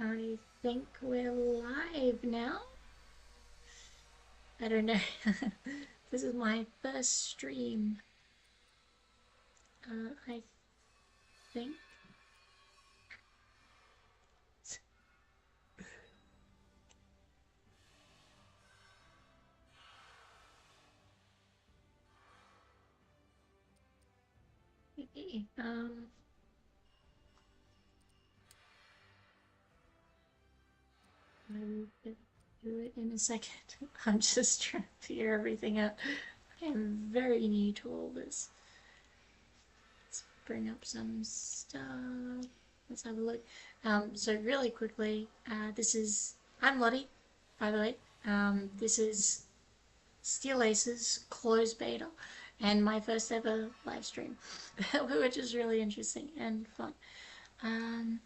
I think we're live now. I don't know. This is my first stream. I think. Okay, I will do it in a second. I'm just trying to figure everything out. I am very new to all this. Let's bring up some stuff. Let's have a look. So really quickly, I'm Lottie, by the way. This is Steel Aces closed beta and my first ever live stream, which is really interesting and fun. Um,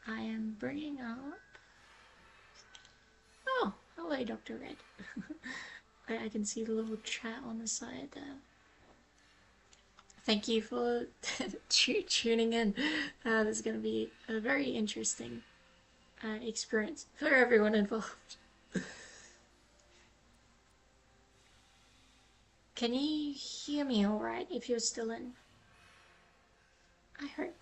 I am bringing up. Oh, hello, Dr. Red. I can see the little chat on the side there. Thank you for tuning in. This is going to be a very interesting experience for everyone involved. Can you hear me alright if you're still in? I hope.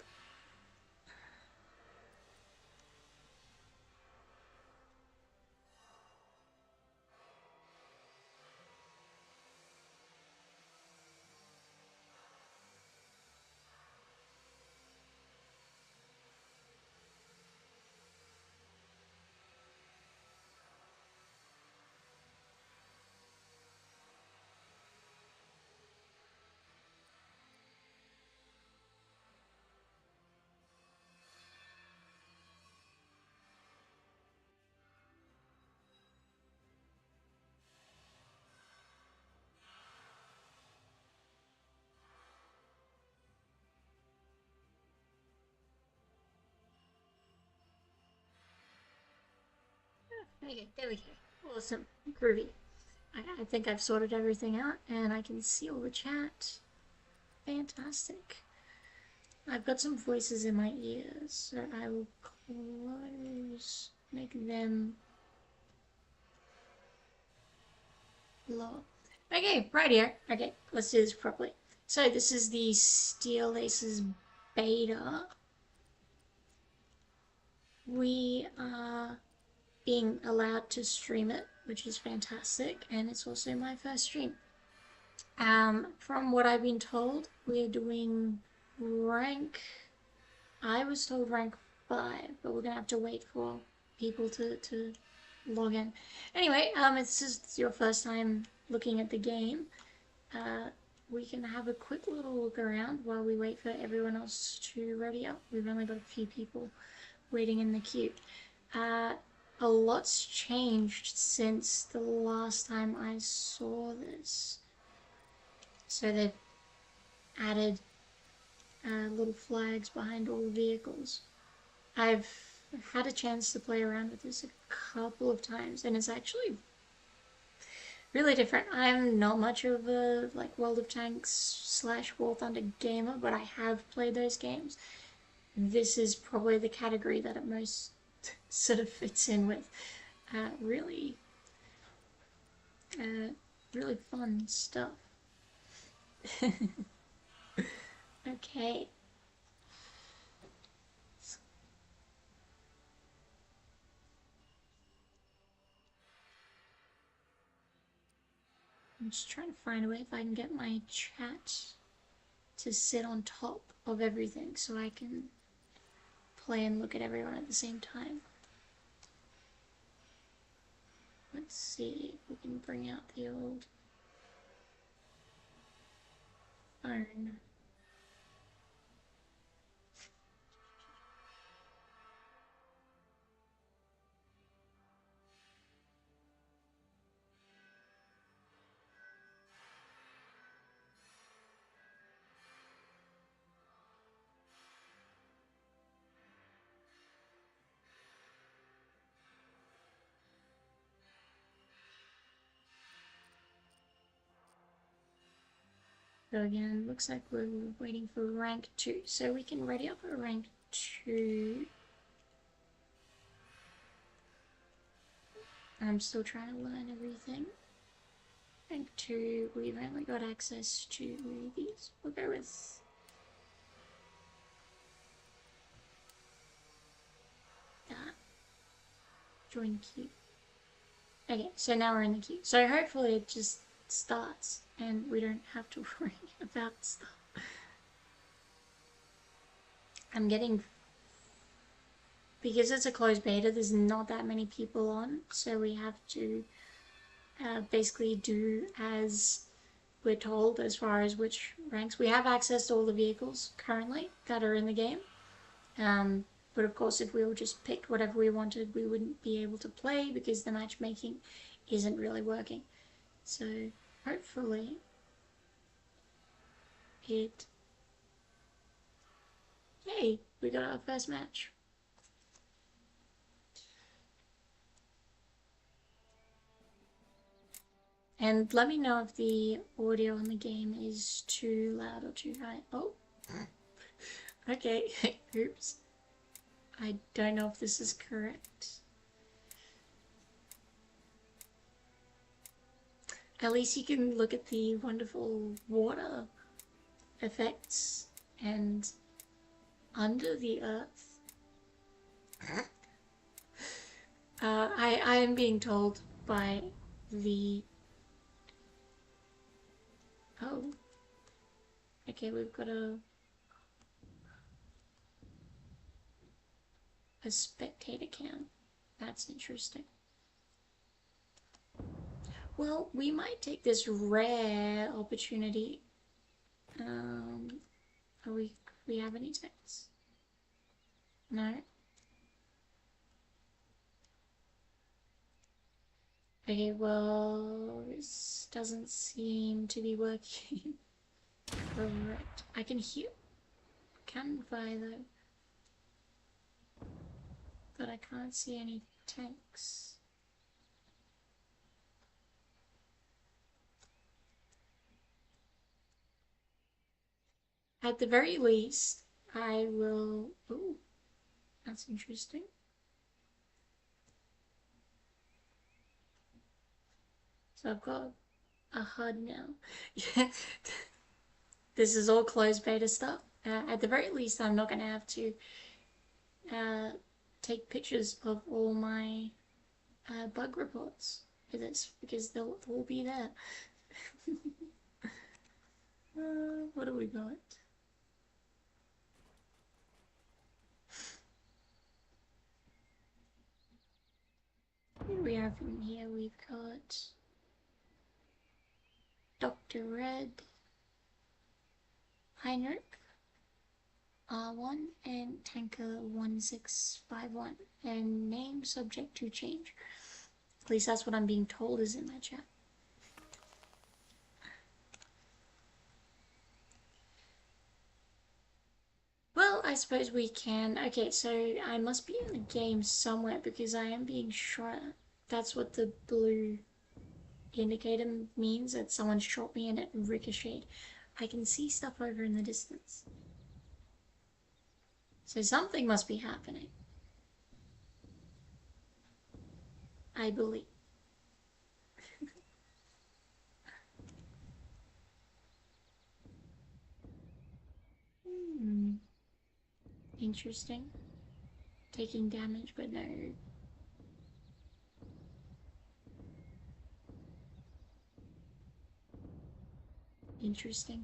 Okay, there we go. Awesome. Groovy. I think I've sorted everything out and I can see all the chat. Fantastic. I've got some voices in my ears, so I will make them low. Okay, right here. Okay, let's do this properly. So this is the Steel Aces beta. We are being allowed to stream it, which is fantastic, and it's also my first stream. From what I've been told, we're doing rank. I was told rank 5, but we're gonna have to wait for people to log in. Anyway, if this is your first time looking at the game, we can have a quick little look around while we wait for everyone else to ready up. We've only got a few people waiting in the queue. A lot's changed since the last time I saw this. So they've added little flags behind all the vehicles. I've had a chance to play around with this a couple of times, and it's actually really different. I'm not much of a World of Tanks / War Thunder gamer, but I have played those games. This is probably the category that it most sort of fits in with. Really fun stuff. Okay. I'm just trying to find a way if I can get my chat to sit on top of everything so I can play and look at everyone at the same time. Let's see if we can bring out the old phone. So again, looks like we're waiting for rank 2. So we can ready up a rank 2 I'm still trying to learn everything. I think two, we've only got access to these. We'll go with that. Join queue. Okay, so now we're in the queue. So hopefully it just starts and we don't have to worry about stuff. I'm getting, because it's a closed beta, there's not that many people on, so we have to basically do as we're told as far as which ranks. We have access to all the vehicles currently that are in the game. But of course, if we all just picked whatever we wanted, we wouldn't be able to play because the matchmaking isn't really working. So hopefully it... Hey, we got our first match. And let me know if the audio on the game is too loud or too high. Oh, okay. Oops. I don't know if this is correct. At least you can look at the wonderful water effects and under the earth. I am being told by the... Oh. Okay, we've got a spectator cam. That's interesting. Well, we might take this rare opportunity. Are we have any texts? No? Okay, well, this doesn't seem to be working correct. I can hear Canva though, but I can't see any text. At the very least, I will... Ooh, that's interesting. So I've got a HUD now. Yeah, this is all closed beta stuff. At the very least, I'm not going to have to take pictures of all my bug reports for this because they'll all be there. What do we got? What do we have in here? We've got Dr. Red, Heinrich, R1, and Tanker 1651, and name subject to change. At least that's what I'm being told is in my chat. Well, I suppose we can. Okay, so I must be in the game somewhere because I am being shot. That's what the blue indicator means, that someone shot me and it ricocheted. I can see stuff over in the distance. So something must be happening. I believe. Interesting. Taking damage, but no. Interesting.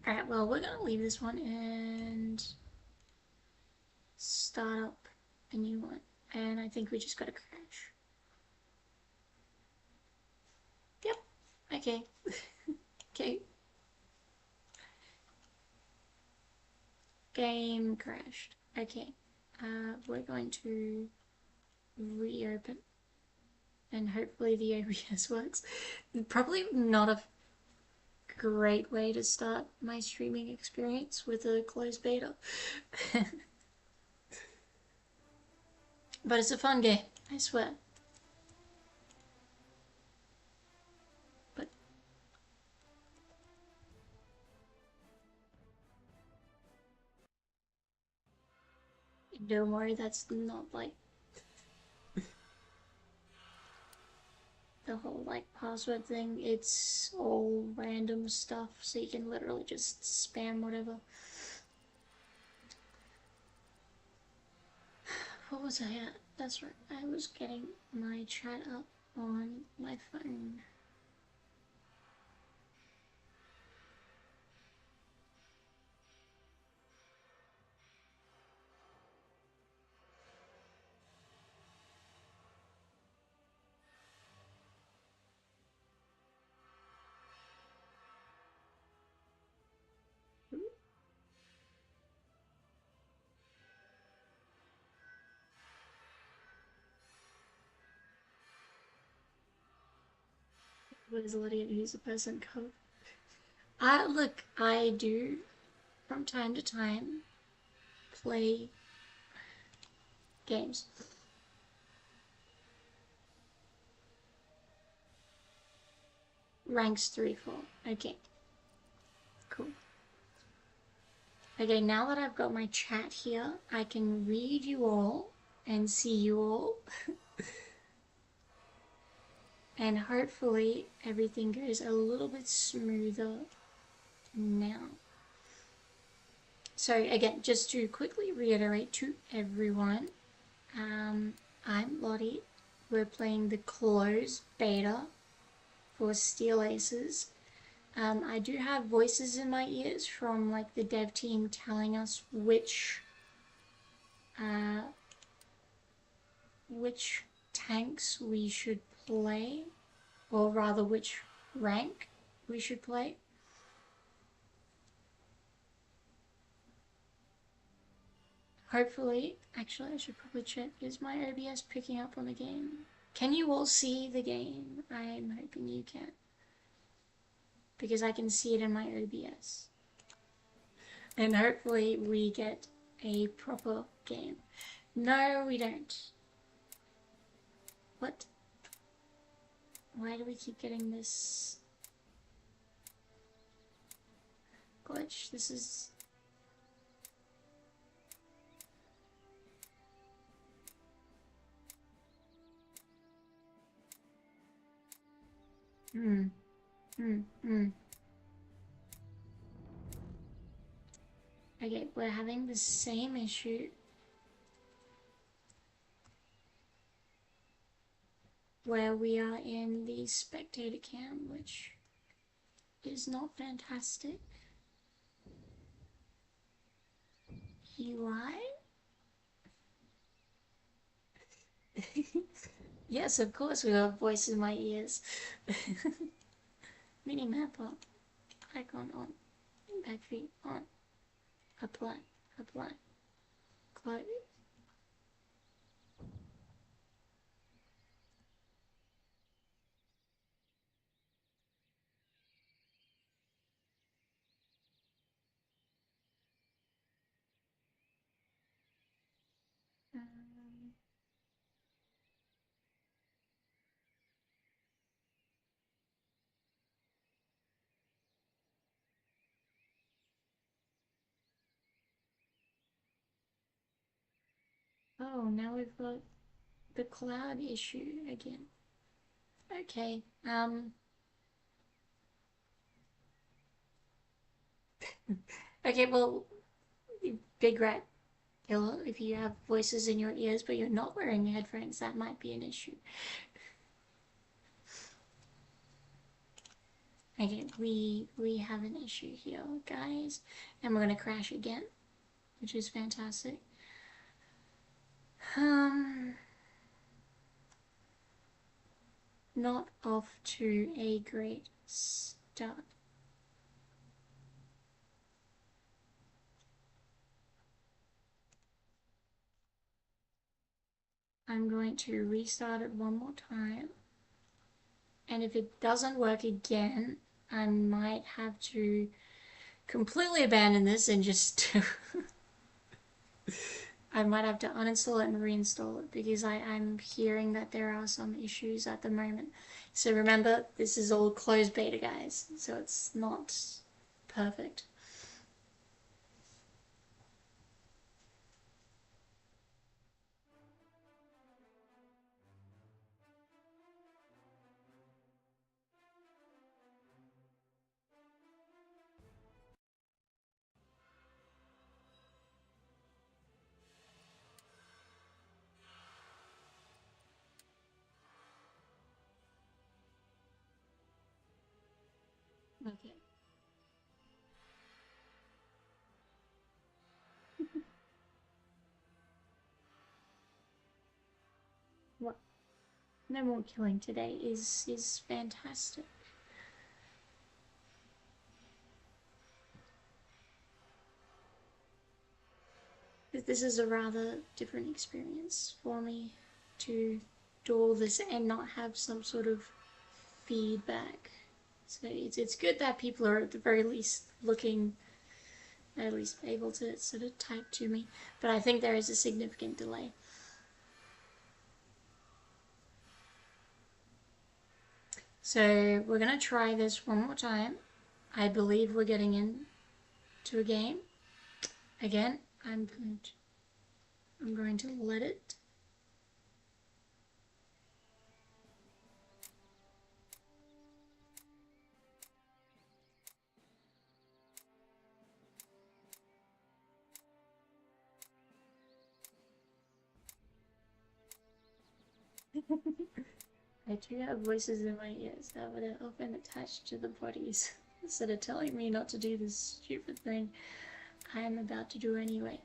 Alright, well, we're gonna leave this one and start up a new one. And I think we just gotta crash. Yep. Okay. Okay. Game crashed. Okay. We're going to reopen. And hopefully the OBS works. Probably not a great way to start my streaming experience with a closed beta. But it's a fun game, I swear. But don't worry, that's not like the whole like password thing. It's all random stuff, so you can literally just spam whatever. What was I at? That's right, I was getting my chat up on my phone. Was Lydia who's the person code? Look, I do from time to time play games. Ranks 3, 4. Okay, cool. Okay, now that I've got my chat here, I can read you all and see you all. And hopefully everything goes a little bit smoother now. So again, just to quickly reiterate to everyone, I'm Lottie. We're playing the closed beta for Steel Aces. I do have voices in my ears from like the dev team telling us which tanks we should play, or rather which rank we should play. Hopefully, actually I should probably check, is my OBS picking up on the game? Can you all see the game? I'm hoping you can, because I can see it in my OBS. And hopefully we get a proper game. No, we don't. What? Why do we keep getting this glitch? This is... Okay, we're having the same issue where we are in the spectator cam, which is not fantastic. UI? Yes, of course we have voice in my ears. Mini map on. Icon on. Backfeed on. Apply. Apply. Close. Oh, now we've got the cloud issue again. Okay, okay, well, Big Rat Killer, if you have voices in your ears but you're not wearing headphones, that might be an issue. Okay, we have an issue here, guys, and we're gonna crash again, which is fantastic. Not off to a great start. I'm going to restart it one more time, and if it doesn't work again, I might have to completely abandon this and just I might have to uninstall it and reinstall it, because I'm hearing that there are some issues at the moment. So remember, this is all closed beta, guys, so it's not perfect. no more killing today is fantastic. This is a rather different experience for me to do all this and not have some sort of feedback. So it's good that people are at the very least looking, at least able to sort of type to me. But I think there is a significant delay. So we're going to try this one more time. I believe we're getting into a game. Again, I'm going to let it. I do have voices in my ears that are often attached to the bodies instead of telling me not to do this stupid thing I am about to do anyway.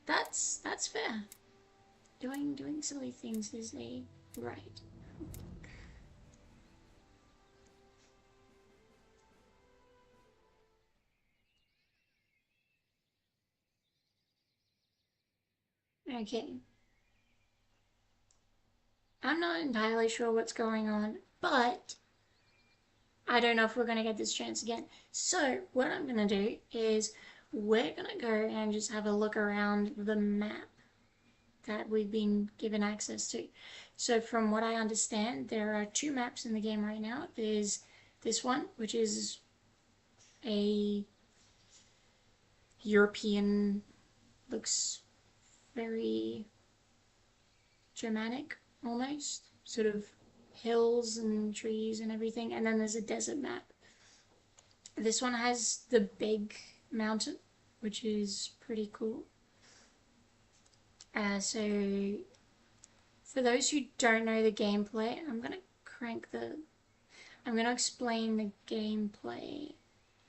That's fair. Doing silly things is a right. Okay. I'm not entirely sure what's going on, but I don't know if we're going to get this chance again. So what I'm going to do is we're going to go and just have a look around the map that we've been given access to. So from what I understand, there are two maps in the game right now. There's this one, which is a European, looks very Germanic almost, sort of hills and trees and everything. And then there's a desert map. This one has the big mountain, which is pretty cool. So for those who don't know the gameplay, I'm gonna explain the gameplay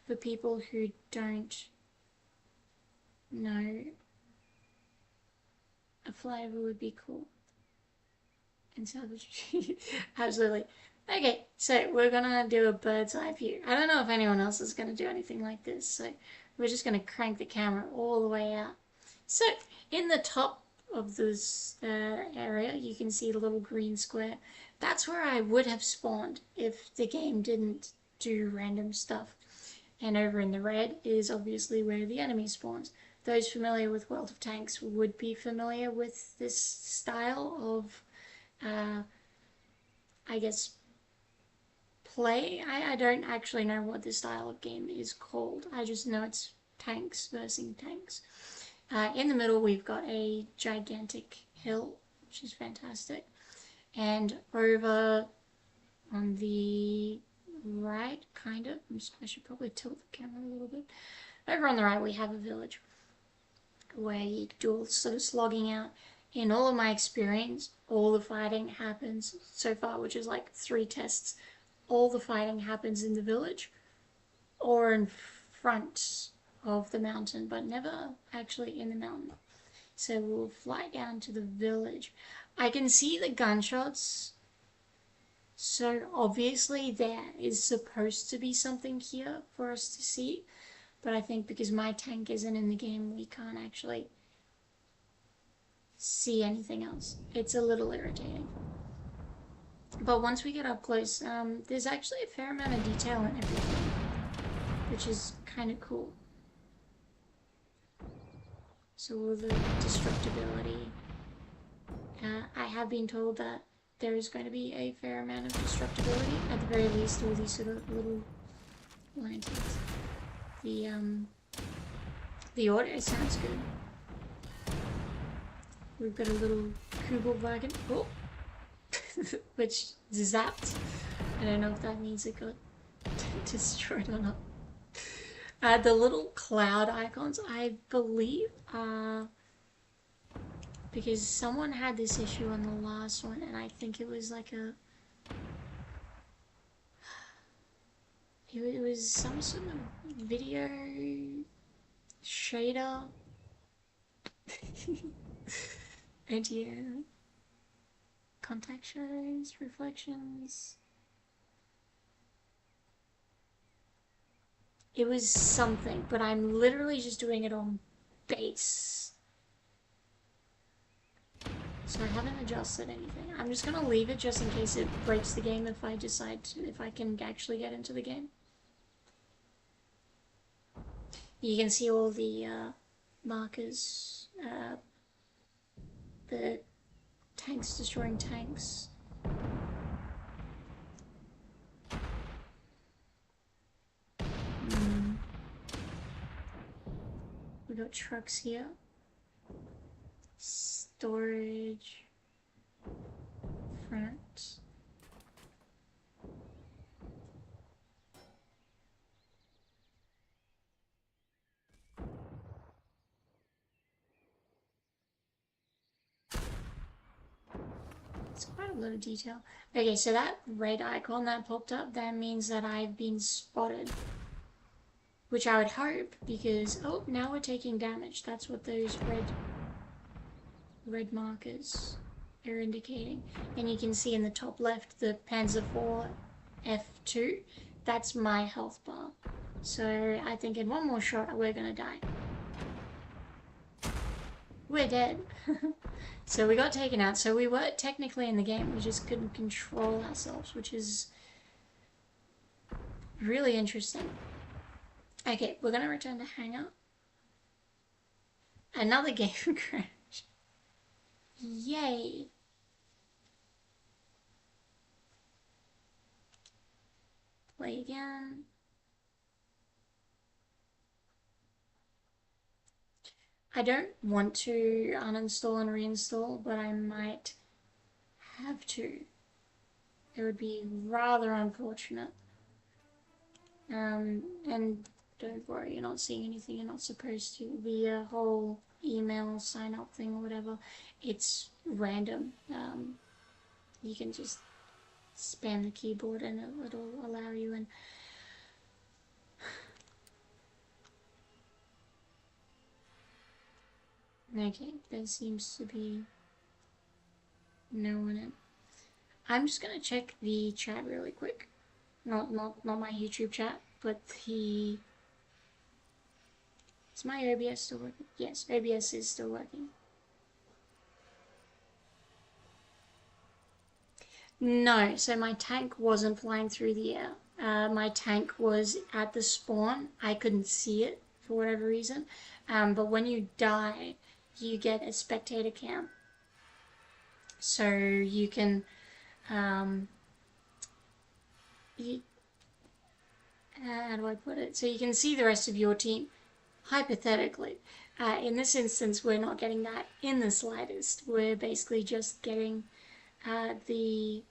for people who don't know. A flyover would be cool. And salvage. Absolutely. Okay, so we're gonna do a bird's eye view. I don't know if anyone else is gonna do anything like this, so we're just gonna crank the camera all the way out. So in the top of this area, you can see the little green square. That's where I would have spawned if the game didn't do random stuff. And over in the red is obviously where the enemy spawns. Those familiar with World of Tanks would be familiar with this style of I guess play. I don't actually know what this style of game is called. I just know it's tanks versus tanks. In the middle we've got a gigantic hill, which is fantastic. And over on the right, kind of, I should probably tilt the camera a little bit. Over on the right we have a village where you do all sort of slogging out. In all of my experience, all the fighting happens so far, which is like 3 tests. All the fighting happens in the village or in front of the mountain, but never actually in the mountain. So we'll fly down to the village. I can see the gunshots, so obviously there is supposed to be something here for us to see, but I think because my tank isn't in the game, we can't actually see anything else. It's a little irritating. But once we get up close, there's actually a fair amount of detail in everything, which is kind of cool. So all the destructibility. I have been told that there is going to be a fair amount of destructibility. At the very least, all these sort of little lanterns. The audio sounds good. We've got a little Kugelwagen, oh, which zapped. I don't know if that means it got destroyed or not. The little cloud icons, I believe, because someone had this issue on the last one, and I think it was like it was some sort of video shader. And yeah, contact shadows, reflections. It was something, but I'm literally just doing it on base. So I haven't adjusted anything. I'm just gonna leave it just in case it breaks the game if I decide to, if I can actually get into the game. You can see all the markers, the tanks destroying tanks. We got trucks here. Storage. Front. It's quite a lot of detail. Okay, so that red icon that popped up, that means that I've been spotted. Which I would hope, because, oh, now we're taking damage. That's what those red markers are indicating. And you can see in the top left, the Panzer IV F2. That's my health bar. So I think in one more shot, we're gonna die. We're dead. So we got taken out. So we were technically in the game. We just couldn't control ourselves, which is really interesting. Okay, we're gonna return to Hangar. Another game crash. Yay. Play again. I don't want to uninstall and reinstall, but I might have to. It would be rather unfortunate. And don't worry, you're not seeing anything you're not supposed to. The whole email sign up thing or whatever, it's random. You can just spam the keyboard and it'll allow you in. Okay, there seems to be no one in. I'm just gonna check the chat really quick. Not my YouTube chat, but the... Is my OBS still working? Yes, OBS is still working. No, so my tank wasn't flying through the air. My tank was at the spawn. I couldn't see it for whatever reason. But when you die, you get a spectator cam. So you can... how do I put it? So you can see the rest of your team, hypothetically. In this instance, we're not getting that in the slightest. We're basically just getting the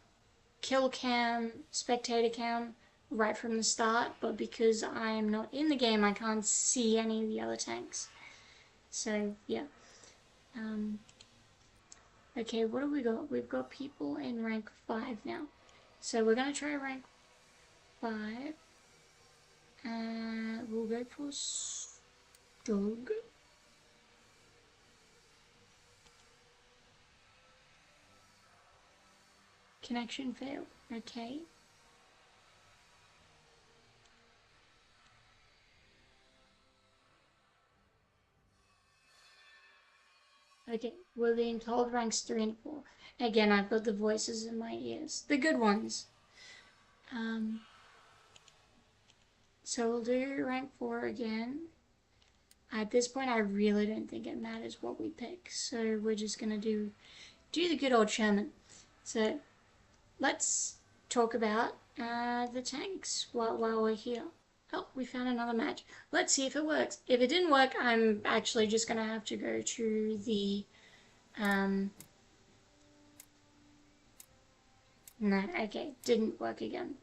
kill cam, spectator cam right from the start, but because I'm not in the game, I can't see any of the other tanks. So, yeah. Okay, what have we got? We've got people in rank 5 now. So we're going to try rank 5. We'll go for Stug. Connection failed. Okay. Okay, we're being told ranks 3 and 4. Again, I've got the voices in my ears. The good ones. So we'll do rank 4 again. At this point, I really don't think it matters what we pick. So we're just going to do the good old Sherman. So let's talk about the tanks while we're here. Oh, we found another match. Let's see if it works. If it didn't work, I'm actually just going to have to go to the... No, okay, didn't work again.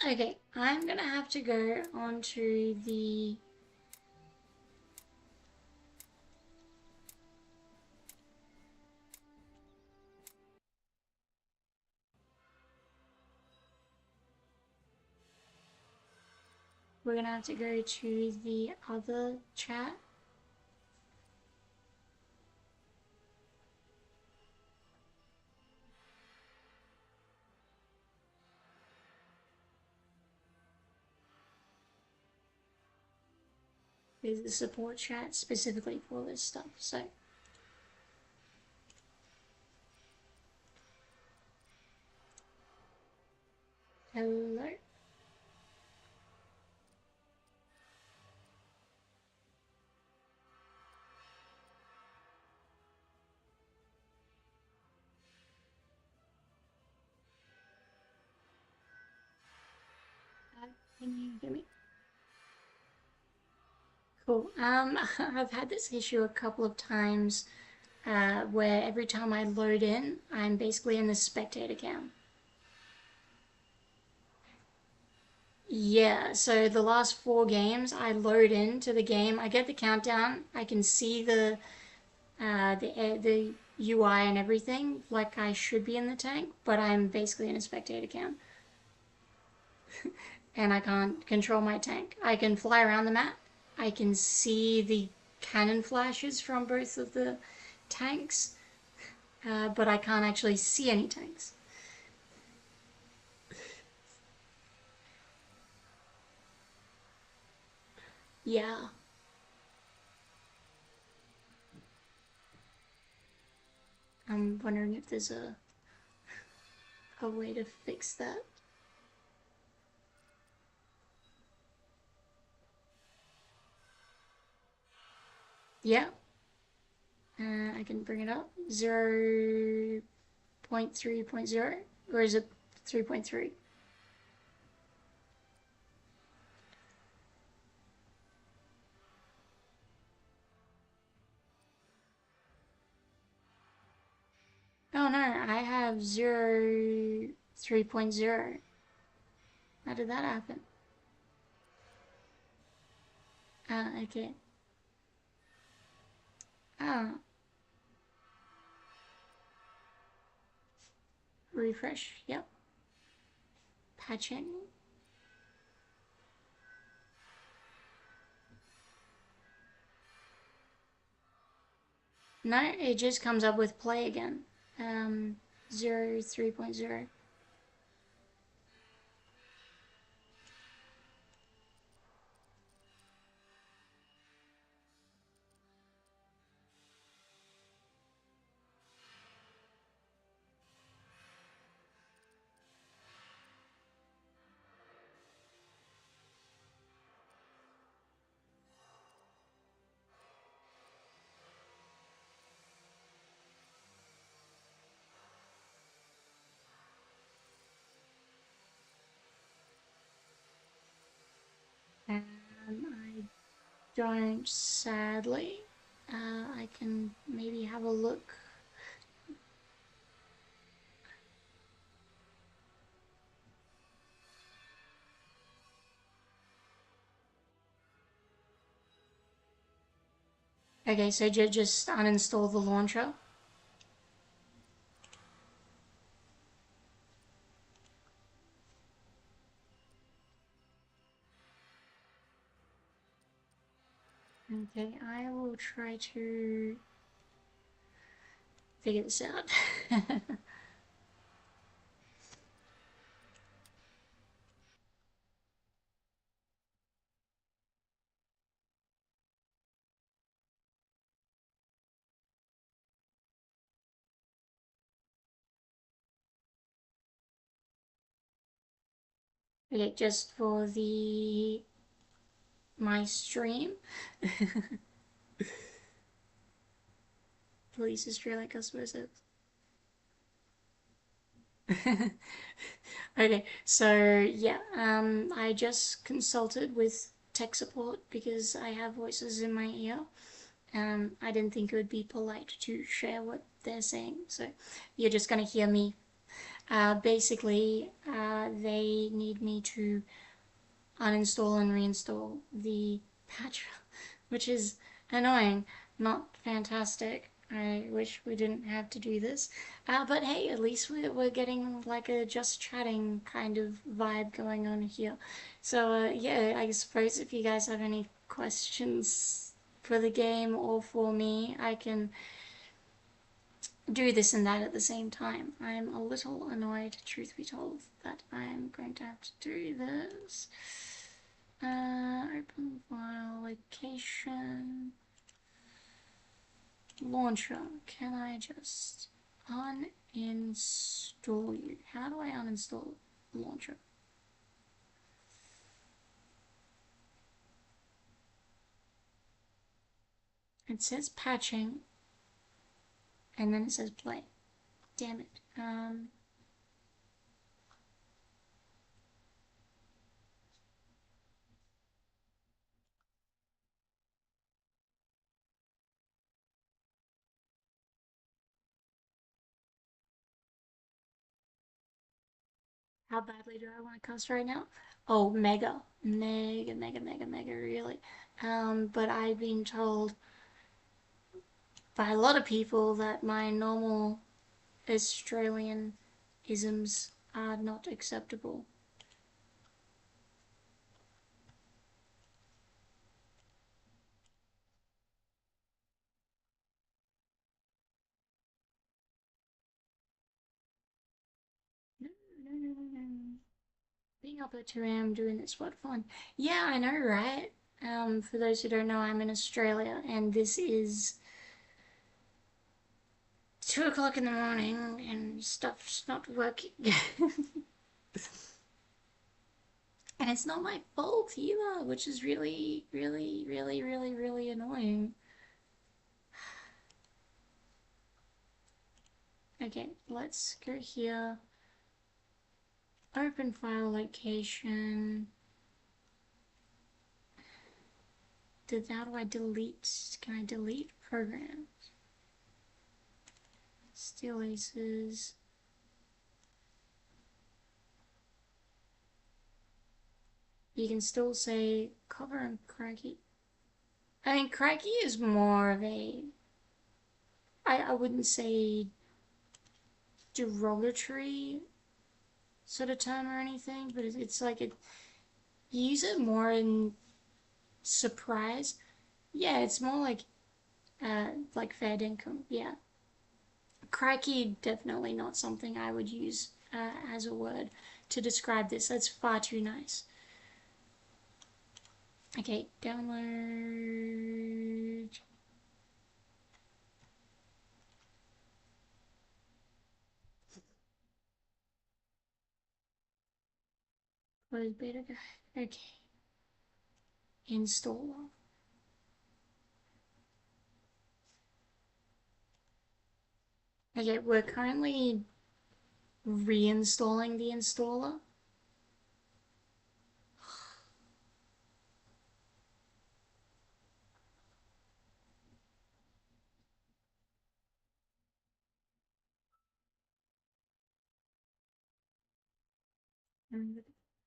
Okay, I'm going to have to go onto the... we're gonna have to go to the other chat. There's a support chat specifically for this stuff. So hello. Can you hear me? Cool. I've had this issue a couple of times where every time I load in, I'm basically in the spectator cam. Yeah, so the last 4 games, I load into the game, I get the countdown, I can see the UI and everything like I should be in the tank, but I'm basically in a spectator cam, and I can't control my tank. I can fly around the map, I can see the cannon flashes from both of the tanks, but I can't actually see any tanks. Yeah, I'm wondering if there's a way to fix that. Yeah, I can bring it up. 0.3.0, or is it 3.3? Oh no, I have 3.0. How did that happen? Okay. Ah, refresh. Yep. Patching. No, it just comes up with play again. 3.0. I don't, sadly. I can maybe have a look. Okay, so just uninstall the launcher. Okay, I will try to figure this out. Okay, just for the my stream. Police Australia customer service. Okay, so yeah, I just consulted with tech support because I have voices in my ear. I didn't think it would be polite to share what they're saying, so you're just gonna hear me. Basically, they need me to uninstall and reinstall the patch, which is annoying, not fantastic. I wish we didn't have to do this. But hey, at least we're getting like a just chatting kind of vibe going on here. So, yeah, I suppose if you guys have any questions for the game or for me, I can do this and that at the same time. I'm a little annoyed, truth be told, that I'm going to have to do this. Open file, location, launcher. Can I just uninstall you? How do I uninstall launcher? It says patching, and then it says play. Damn it. How badly do I want to cuss right now? Oh, mega. Mega, mega, mega, mega, really. But I've been told by a lot of people that my normal Australian isms are not acceptable. No, no, no, no, no. Being up at 2 a.m. doing this, what fun. Yeah, I know, right? For those who don't know, I'm in Australia and this is 2 o'clock in the morning and stuff's not working. And it's not my fault either, which is really, really, really, really, really annoying. Okay, let's go here. Open file location. How do I delete? Can I delete programs? Steel Aces. You can still say cover and Crikey. I mean, Crikey is more of a. I wouldn't say derogatory sort of term or anything, but it's like it. You use it more in surprise. Yeah, it's more like fair income. Yeah, crikey, definitely not something I would use as a word to describe this. That's far too nice. Okay, download. Close beta guide. Okay, installer. Okay, we're currently reinstalling the installer.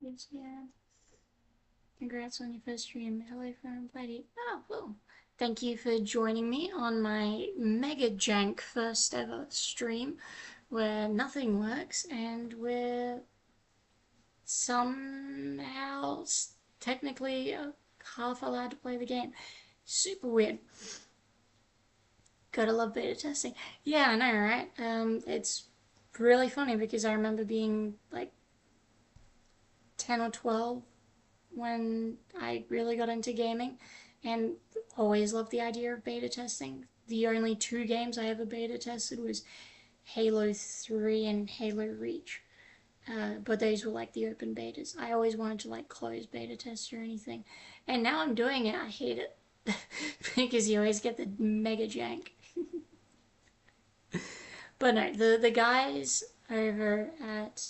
Yes, yeah. Congrats on your first stream. Hello from Lady. Oh, cool. Thank you for joining me on my mega jank first ever stream where nothing works and we're somehow technically half allowed to play the game. Super weird. Gotta love beta testing. Yeah, I know, right? It's really funny because I remember being like 10 or 12 when I really got into gaming and always loved the idea of beta testing. The only two games I ever beta tested was Halo 3 and Halo Reach. But those were like the open betas. I always wanted to like close beta test or anything. And now I'm doing it, I hate it. Because you always get the mega jank. But no, the guys over at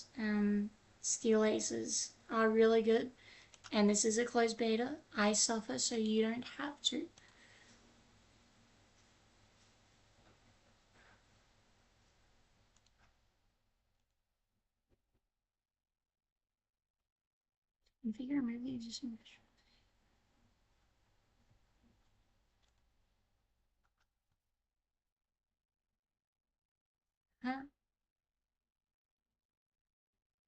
Steel Aces are really good. And this is a closed beta. I suffer so you don't have to. Configure and remove the existing.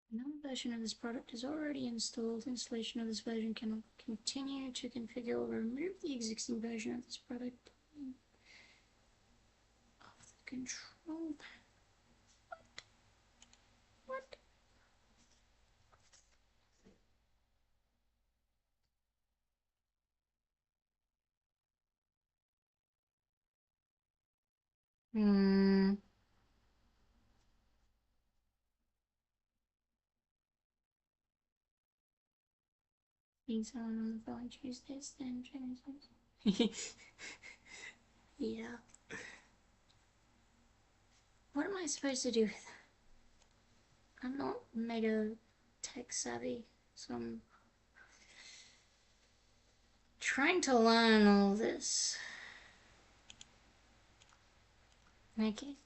Another version of this product is already installed. Installation of this version can continue to configure or remove the existing version of this product off the control panel. What? Hmm. Being someone on the phone Tuesdays, then Tuesdays. Yeah. What am I supposed to do with that? I'm not mega tech savvy, so I'm trying to learn all this. Okay.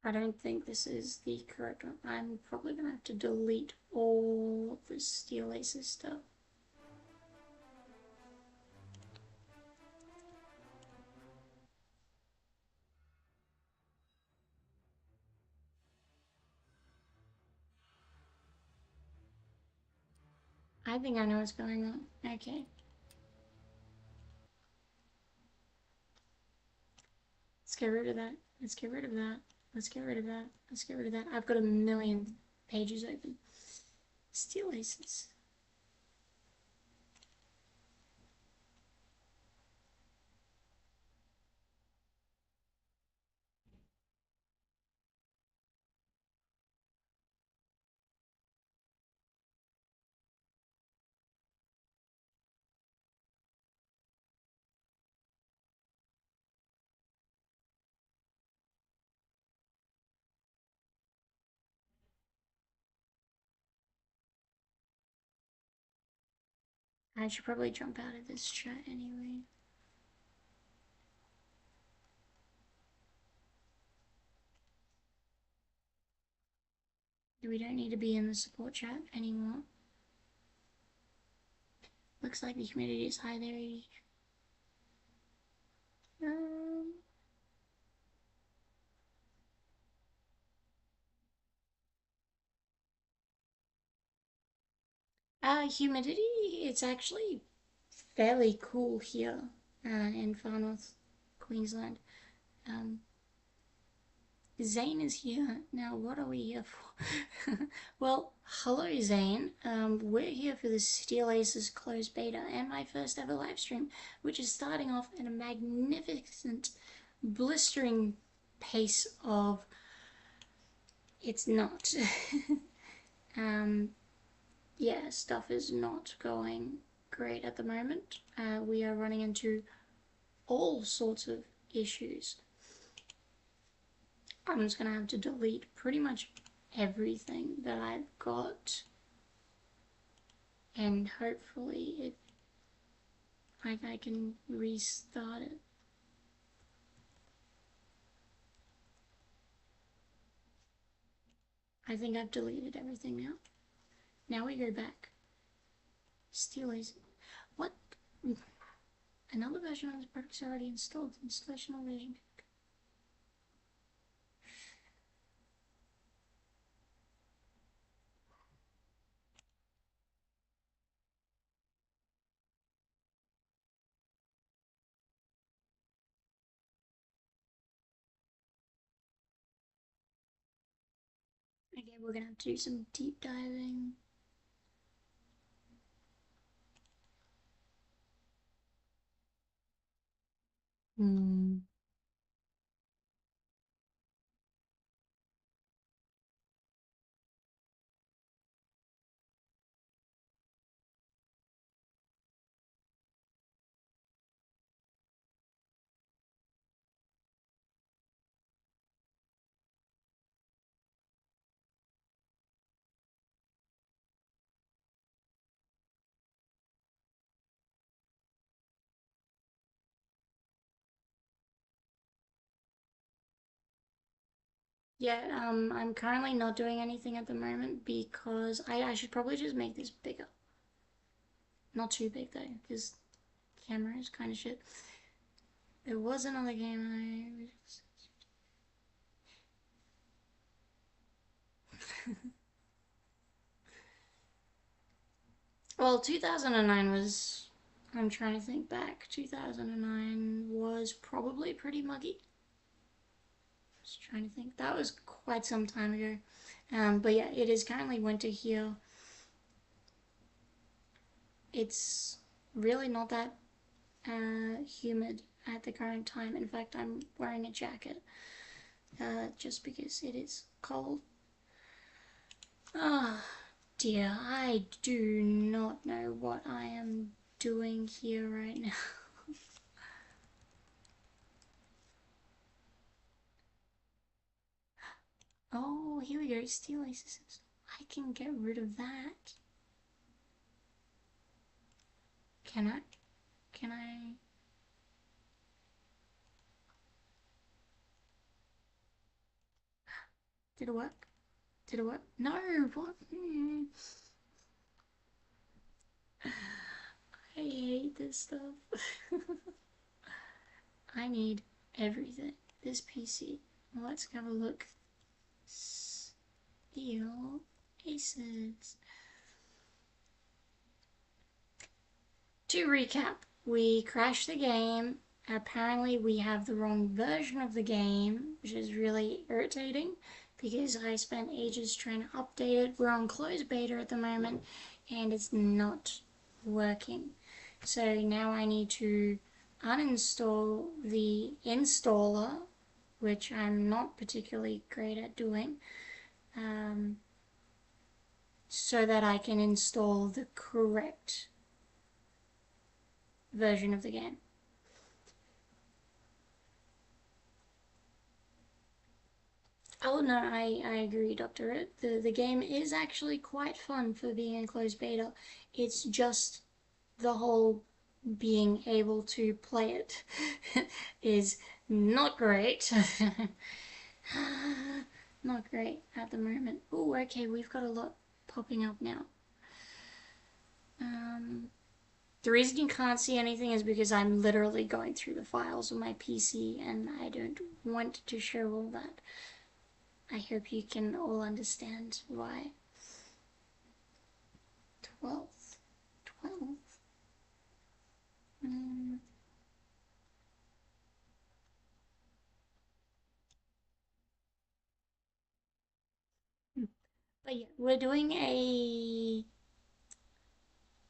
I don't think this is the correct one. I'm probably gonna have to delete all the steel laces stuff. I think I know what's going on. Okay. Let's get rid of that. Let's get rid of that. Let's get rid of that. Let's get rid of that. I've got a million pages open. Steel laces. I should probably jump out of this chat anyway. We don't need to be in the support chat anymore. Looks like the community is high there. Um, Humidity, it's actually fairly cool here in far north Queensland. Um, Zane is here. Now, what are we here for? Well, hello, Zane. We're here for the Steel Aces closed beta and my first ever live stream, which is starting off at a magnificent, blistering pace of. It's not. um, yeah, stuff is not going great at the moment. We are running into all sorts of issues. I'm just gonna have to delete pretty much everything that I've got, and hopefully I can restart it. I think I've deleted everything now. Now we go back. Steel is what? Another version of this product is already installed. Installation version. Okay, we're gonna have to do some deep diving. Hmm. Yeah, I'm currently not doing anything at the moment because I should probably just make this bigger. Not too big though, because camera is kind of shit. There was another game well, 2009 was. I'm trying to think back. 2009 was probably pretty muggy. Just trying to think. That was quite some time ago. But yeah, it is currently winter here. It's really not that humid at the current time. In fact, I'm wearing a jacket just because it is cold. Ah, oh, dear, I do not know what I am doing here right now. Oh, here we go. Steel aces. I can get rid of that. Can I? Can I? Did it work? Did it work? No, what? I hate this stuff. I need everything. This PC. Let's have a look. Steel aces. To recap, we crashed the game. Apparently, we have the wrong version of the game, which is really irritating because I spent ages trying to update it. We're on closed beta at the moment and it's not working. So now I need to uninstall the installer, which I'm not particularly great at doing, so that I can install the correct version of the game. Oh no, I agree, Doctor. The game is actually quite fun for being in closed beta. It's just the whole being able to play it is not great. Not great at the moment. Oh, okay, we've got a lot popping up now. The reason you can't see anything is because I'm literally going through the files on my PC and I don't want to show all that. I hope you can all understand why. 12th. 12th. But yeah, we're doing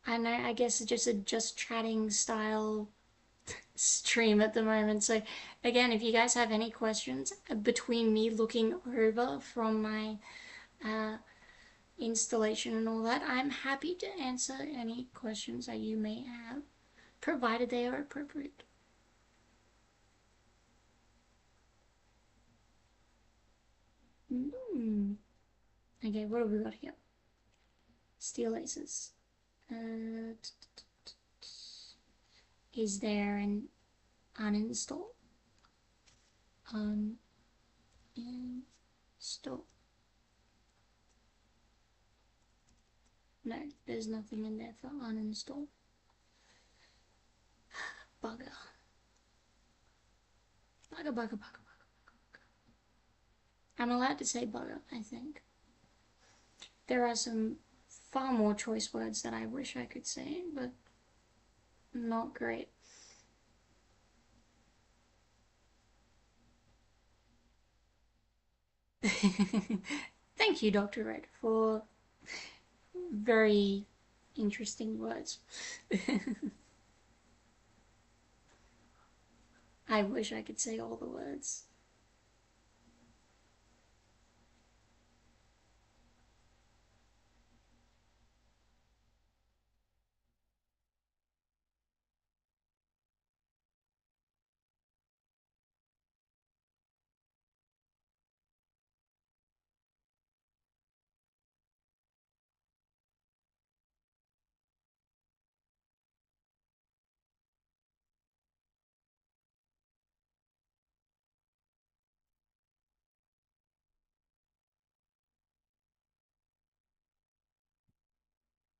I guess just a just chatting style stream at the moment. So again, if you guys have any questions between me looking over from my installation and all that, I'm happy to answer any questions that you may have, provided they are appropriate. Okay, what have we got here? Steel aces. Is there an uninstall? Uninstall. No, there's nothing in there for uninstall. Bugger. Bugger, bugger, bugger, bugger. I'm allowed to say bugger, I think. There are some far more choice words that I wish I could say, but not great. Thank you, Dr. Red, for very interesting words. I wish I could say all the words.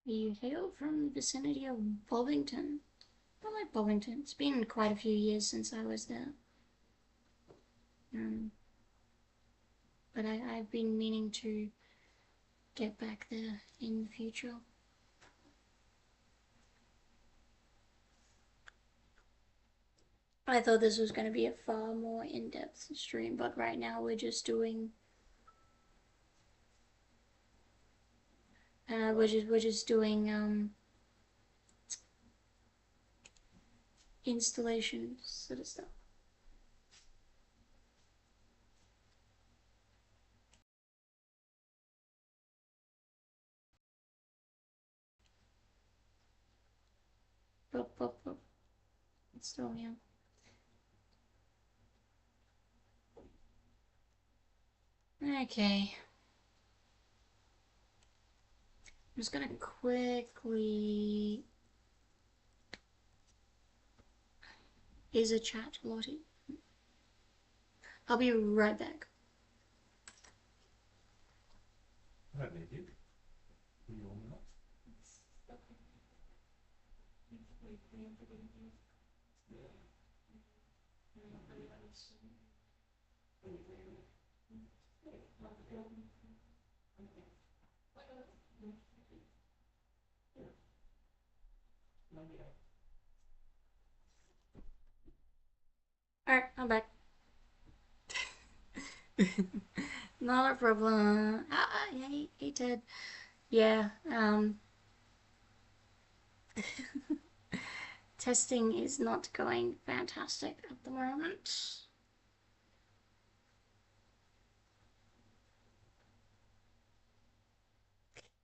You hail from the vicinity of Bovington. I like Bovington. It's been quite a few years since I was there. But I've been meaning to get back there in the future. I thought this was going to be a far more in-depth stream, but right now we're just doing installation sort of stuff. Boop, boop, boop. It's still here. Okay. I'm just gonna quickly. Is a chat, Lottie. I'll be right back. I don't need you. You all know. Alright, I'm back. Not a problem. Hey Ted. Yeah, testing is not going fantastic at the moment.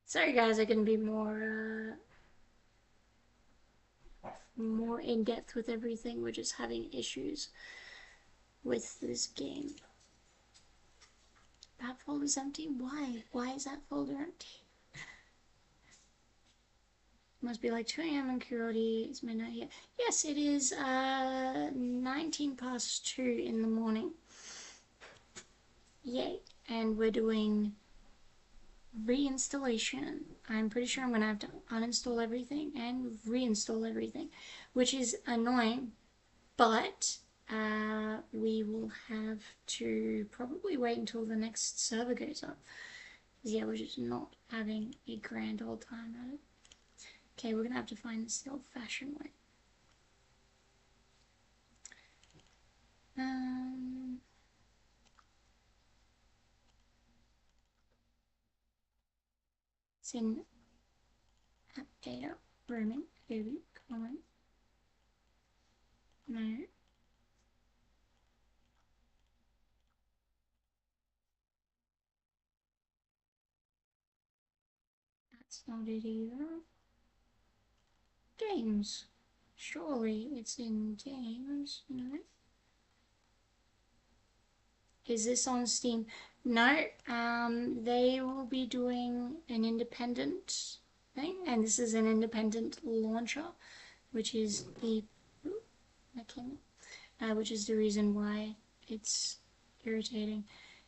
Sorry guys, I can be more in depth with everything. We're just having issues with this game. That folder's empty? Why? Why is that folder empty? Must be like 2 a.m. in Kuroti. It's midnight here. Yes, it is 19 past 2 in the morning. Yay. And we're doing reinstallation. I'm pretty sure I'm going to have to uninstall everything and reinstall everything, which is annoying, but we will have to probably wait until the next server goes up. Yeah, we're just not having a grand old time at it. Okay, we're gonna have to find this the old-fashioned way. It's in app data, roaming, Adobe, comment. No. That's not it either. Games. Surely it's in games, no? Is this on Steam? No, they will be doing an independent thing, and this is an independent launcher, which is the which is the reason why it's irritating.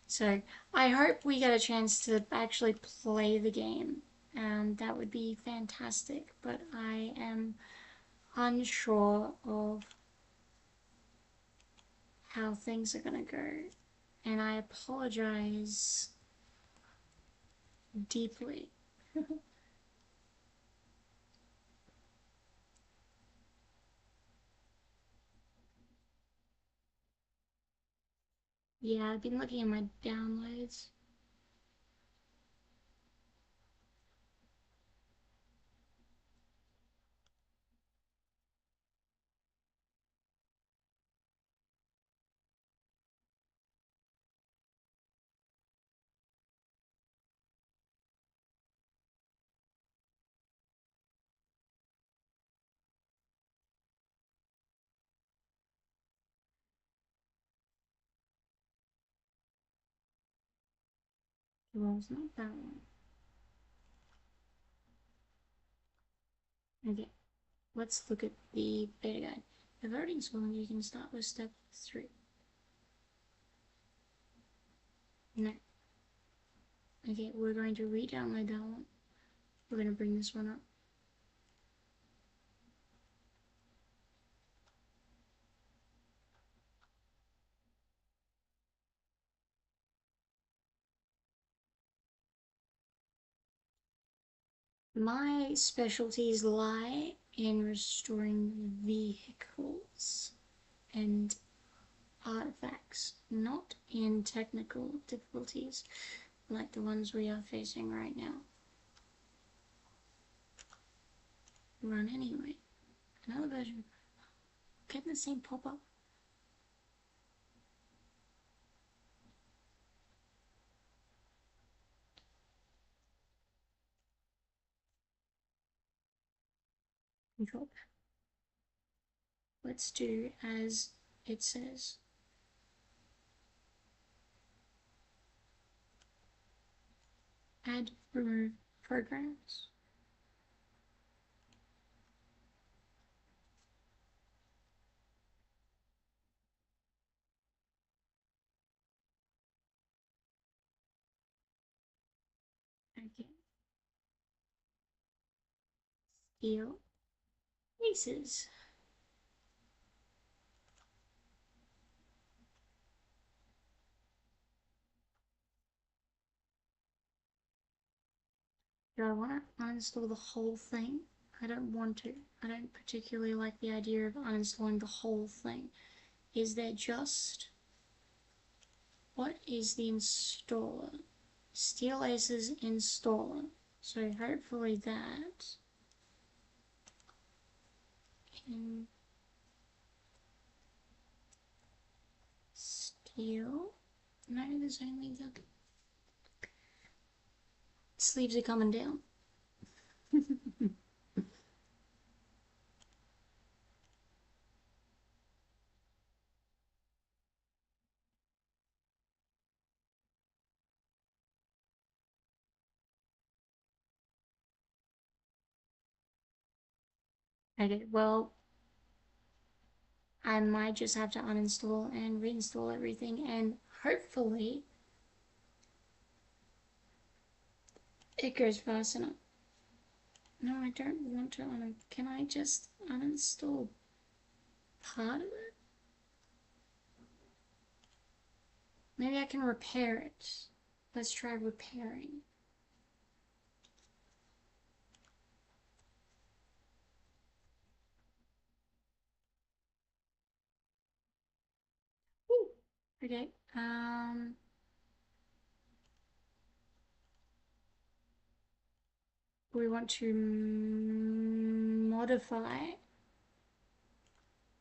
So I hope we get a chance to actually play the game. That would be fantastic, but I am unsure of how things are gonna go, and I apologize deeply. Yeah, I've been looking at my downloads. Well, it's not that one. Okay, let's look at the beta guide. If everything's going, you can start with step 3. No. Okay, we're going to re-download that one. We're going to bring this one up. My specialties lie in restoring vehicles and artifacts, not in technical difficulties like the ones we are facing right now. Run anyway. Another version. Getting the same pop-up. Control. Let's do as it says. Add, remove programs. Okay. Steel. Pieces. Do I want to uninstall the whole thing? I don't want to. I don't particularly like the idea of uninstalling the whole thing. Is there just... What is the installer? Steel Aces installer. So hopefully that can steel. No, there's only the sleeves are coming down. Okay, well, I might just have to uninstall and reinstall everything, and hopefully it goes fast enough. No, I don't want to can I just uninstall part of it? Maybe I can repair it. Let's try repairing. Ooh. Okay. We want to modify,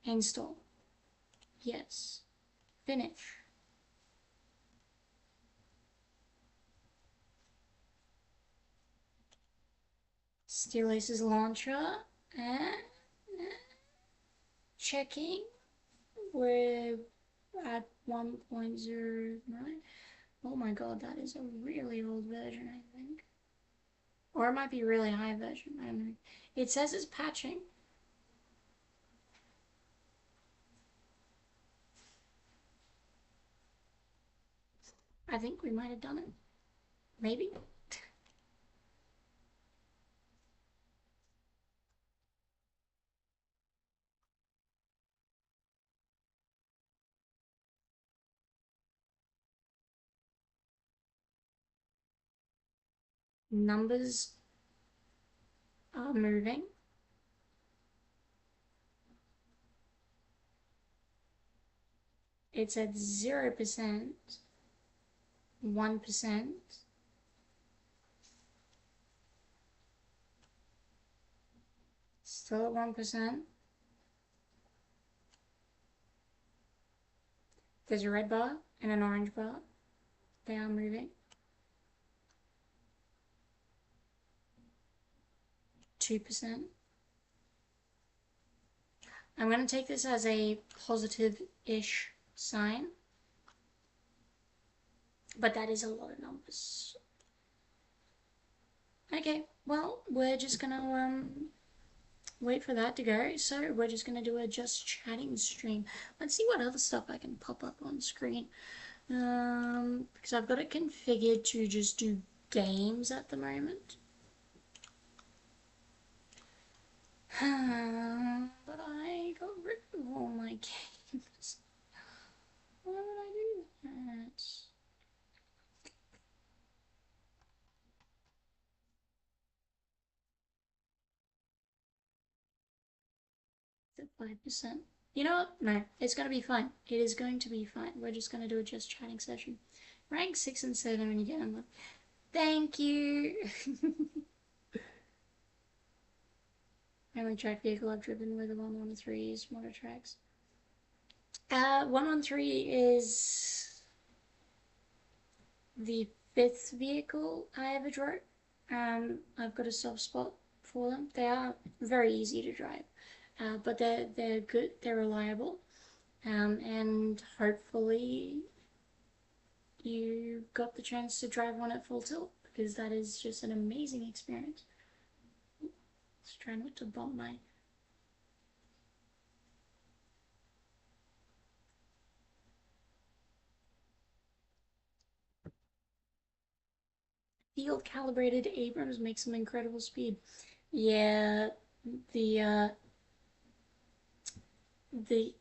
install. Yes. Finish. Steel Aces launcher. And checking. We're at 1.09. Oh my god, that is a really old version, I think. Or it might be a really high version, I don't know. It says it's patching. I think we might have done it. Maybe. Numbers are moving. It's at 0%, 1%, still at 1%. There's a red bar and an orange bar. They are moving. 2%. I'm going to take this as a positive-ish sign. But that is a lot of numbers. Okay, well, we're just gonna wait for that to go. So we're just gonna do a just chatting stream. Let's see what other stuff I can pop up on screen. Because I've got it configured to just do games at the moment. But I got rid of all my games. Why would I do that? The 5%. You know what? No, it's gonna be fine. It is going to be fine. We're just gonna do a just chatting session. Rank 6 and 7 when you get them. Thank you! Only track vehicle I've driven with a 113 is motor tracks. 113 is the fifth vehicle I ever drove. I've got a soft spot for them. They are very easy to drive, but they're good. They're reliable, and hopefully you got the chance to drive one at full tilt because that is just an amazing experience. Let's try not to bump my field calibrated Abrams make some incredible speed. Yeah, the the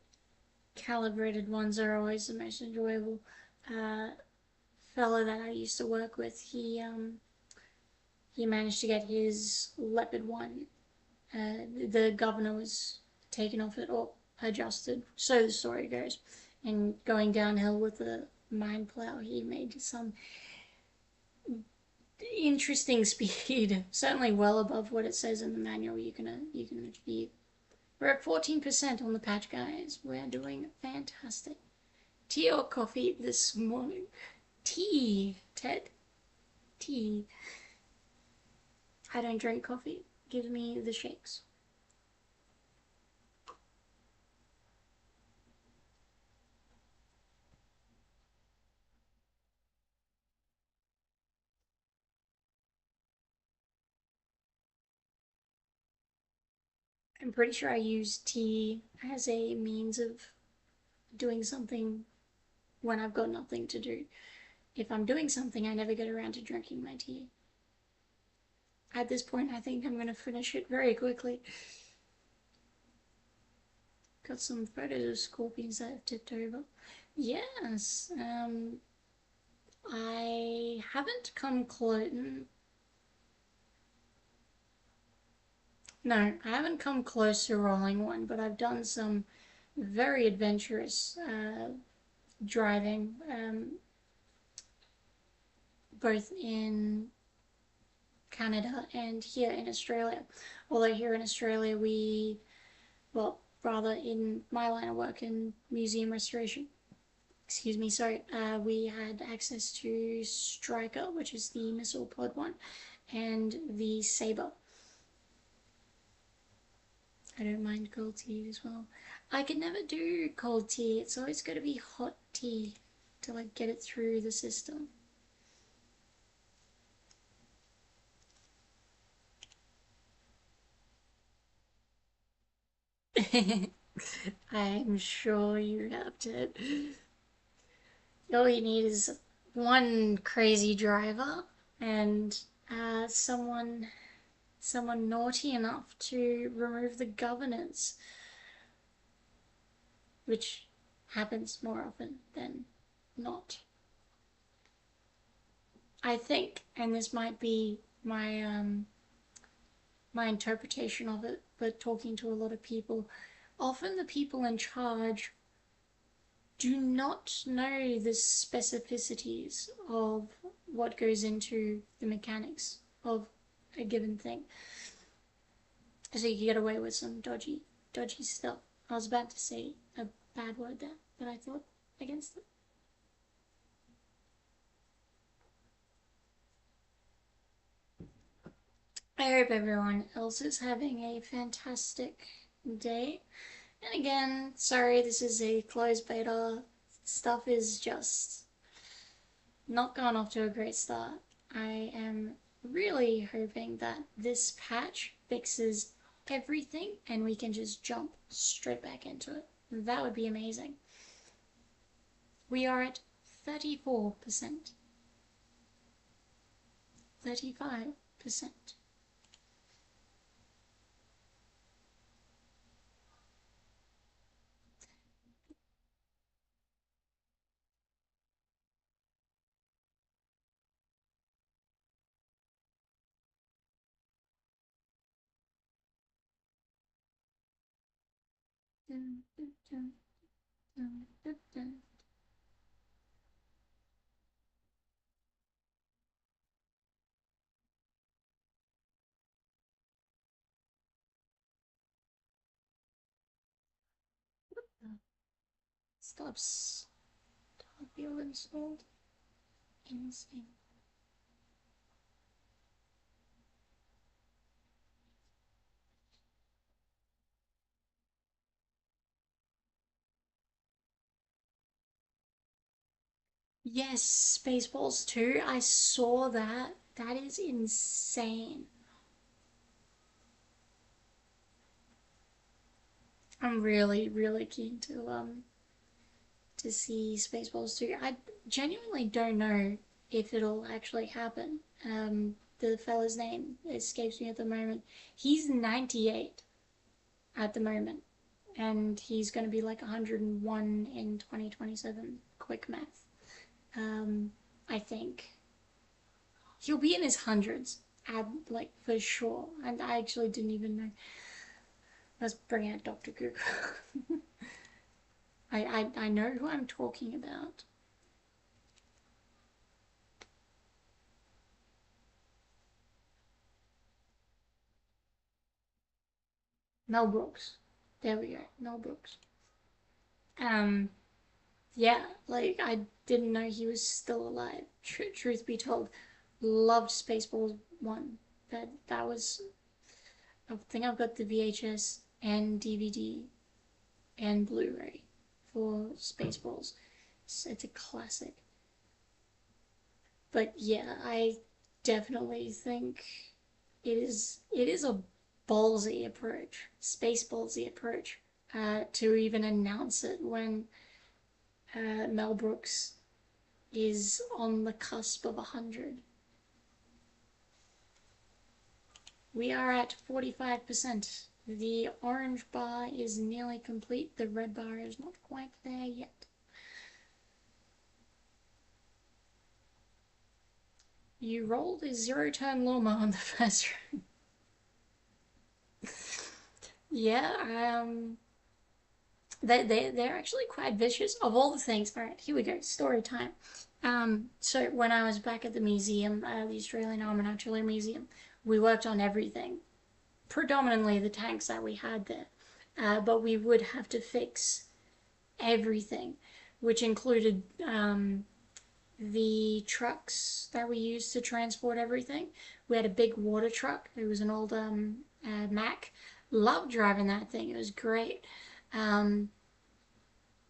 calibrated ones are always the most enjoyable. Uh, Fellow that I used to work with, he managed to get his Leopard one. The governor was taken off it or adjusted, so the story goes. And going downhill with the mine plow, he made some interesting speed, certainly well above what it says in the manual you can achieve. We're at 14% on the patch, guys. We're doing fantastic. Tea or coffee this morning? Tea, Ted. Tea. I don't drink coffee. Give me the shakes. I'm pretty sure I use tea as a means of doing something when I've got nothing to do. If I'm doing something, I never get around to drinking my tea. At this point, I think I'm going to finish it very quickly. Got some photos of scorpions that I've tipped over. Yes, I haven't come close. No, I haven't come close to rolling one, but I've done some very adventurous driving, both in Canada and here in Australia. Although here in Australia, well, rather in my line of work in museum restoration, excuse me, sorry, we had access to Striker, which is the missile pod one, and the Sabre. I don't mind cold tea as well. I could never do cold tea. It's always got to be hot tea to like get it through the system. I'm sure you have to. All you need is one crazy driver and someone naughty enough to remove the governors, which happens more often than not. I think, and this might be my interpretation of it, but talking to a lot of people, often the people in charge do not know the specificities of what goes into the mechanics of a given thing. So you can get away with some dodgy stuff. I was about to say a bad word there, but I thought against it. I hope everyone else is having a fantastic day. And again, sorry, this is a closed beta. Stuff is just not gone off to a great start. I am really hoping that this patch fixes everything and we can just jump straight back into it. That would be amazing. We are at 34%, 35%. Stops. Can't be installed. Insane. Yes, Spaceballs 2. I saw that. That is insane. I'm really, really keen to see Spaceballs 2. I genuinely don't know if it'll actually happen. The fella's name escapes me at the moment. He's 98 at the moment, and he's going to be like 101 in 2027. Quick math. I think he'll be in his hundreds, like for sure. And I actually didn't even know. Let's bring out Dr. Google. I know who I'm talking about. Mel Brooks. There we go. Mel Brooks. Um, yeah, like I didn't know he was still alive. Truth be told, loved Spaceballs 1. That was. I think I've got the VHS and DVD and Blu-ray for Spaceballs. It's a classic. But yeah, I definitely think it is a ballsy approach, space ballsy approach, to even announce it when Mel Brooks is on the cusp of 100. We are at 45%. The orange bar is nearly complete. The red bar is not quite there yet. You rolled a zero-turn lawnmower on the first round. Yeah, they're actually quite vicious. Of all the things, all right, here we go. Story time. So when I was back at the museum, the Australian Arm and Artillery Museum, we worked on everything, predominantly the tanks that we had there. But we would have to fix everything, which included the trucks that we used to transport everything. We had a big water truck. It was an old Mack. Loved driving that thing. It was great. Um,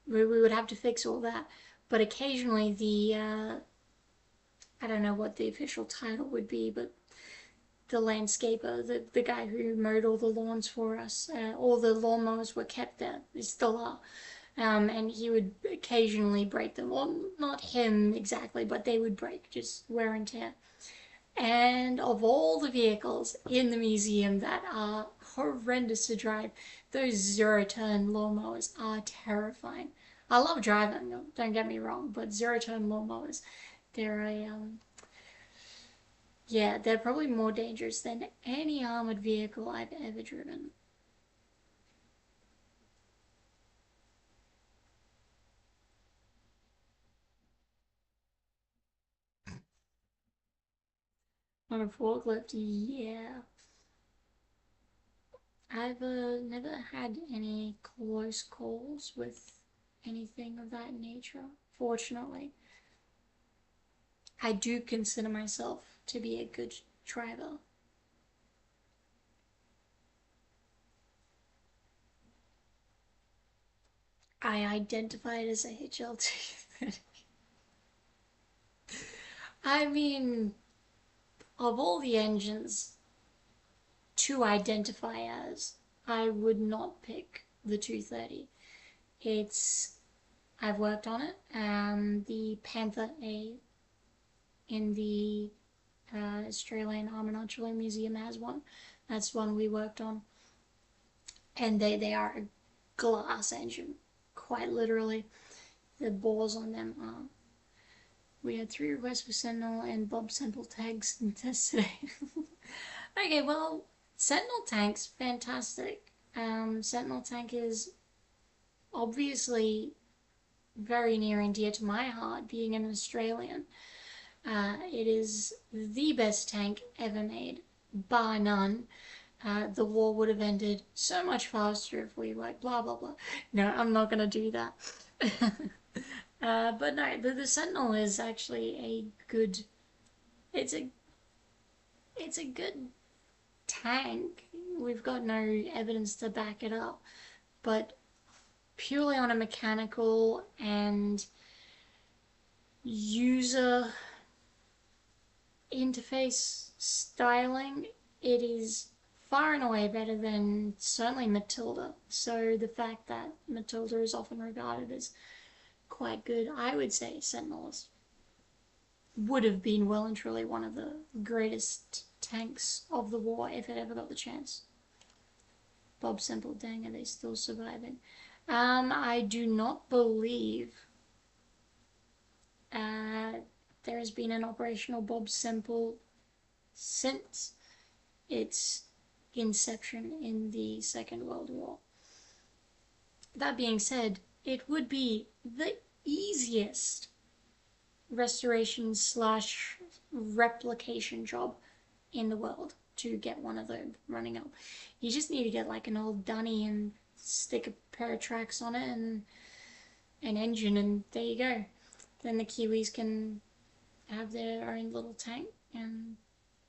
we would have to fix all that. But occasionally I don't know what the official title would be, but the landscaper, the guy who mowed all the lawns for us, all the lawnmowers were kept there. They still are. And he would occasionally break them. Well, not him exactly, but they would break, just wear and tear. And of all the vehicles in the museum that are horrendous to drive, those zero-turn lawnmowers are terrifying. I love driving, don't get me wrong, but zero-turn lawnmowers, they're yeah, they're probably more dangerous than any armored vehicle I've ever driven. On a forklift, yeah. I've never had any close calls with anything of that nature, fortunately. I do consider myself to be a good driver. I identified as a HLT. I mean, of all the engines to identify as, I would not pick the 230. It's I've worked on it. The Panther A in the Australian Arm and Artillery Museum has one. That's one we worked on, and they are a glass engine, quite literally. The balls on them are. We had 3 requests for Sentinel and Bob Sentinel tanks in test today. Okay, well, Sentinel tanks, fantastic. Sentinel tank is obviously very near and dear to my heart, being an Australian. It is the best tank ever made, bar none. The war would have ended so much faster if we like blah blah blah. No, I'm not gonna do that. But no, the Sentinel is actually a good. It's a it's a good tank. We've got no evidence to back it up, but purely on a mechanical and user interface styling, it is far and away better than certainly Matilda. So the fact that Matilda is often regarded as quite good, I would say Sentinels would have been well and truly one of the greatest tanks of the war if it ever got the chance. Bob Simple, dang, are they still surviving? I do not believe uh, there has been an operational Bob Simple since its inception in the Second World War. That being said, it would be the easiest restoration slash replication job in the world to get one of those running up. You just need to get like an old dunny and stick a pair of tracks on it and an engine, and there you go. Then the Kiwis can have their own little tank and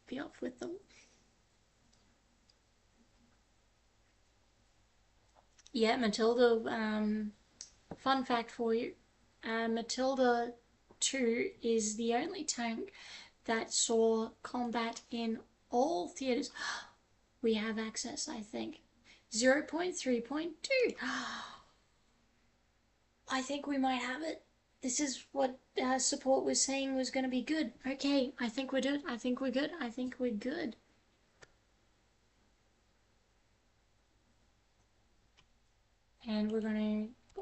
be off with them. Yeah, Matilda, fun fact for you, Matilda 2 is the only tank that saw combat in all theaters. We have access, I think. 0.3.2. I think we might have it. This is what support was saying was going to be good. Okay, I think we're good. I think we're good. I think we're good. And we're going to...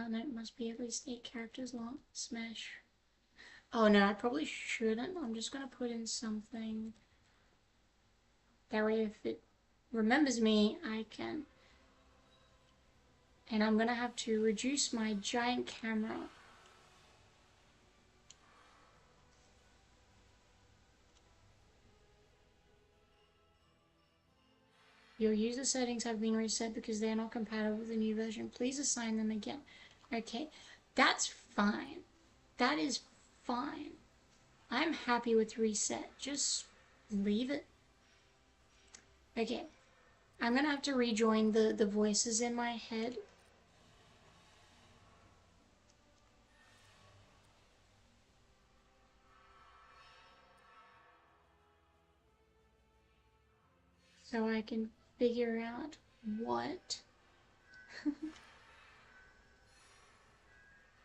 no, it must be at least 8 characters long. Smash. Oh no, I probably shouldn't. I'm just going to put in something. That way if it remembers me, I can. And I'm going to have to reduce my giant camera. Your user settings have been reset because they are not compatible with the new version. Please assign them again. Okay, that's fine. That is fine. I'm happy with reset. Just leave it. Okay, I'm gonna have to rejoin the voices in my head. So I can figure out what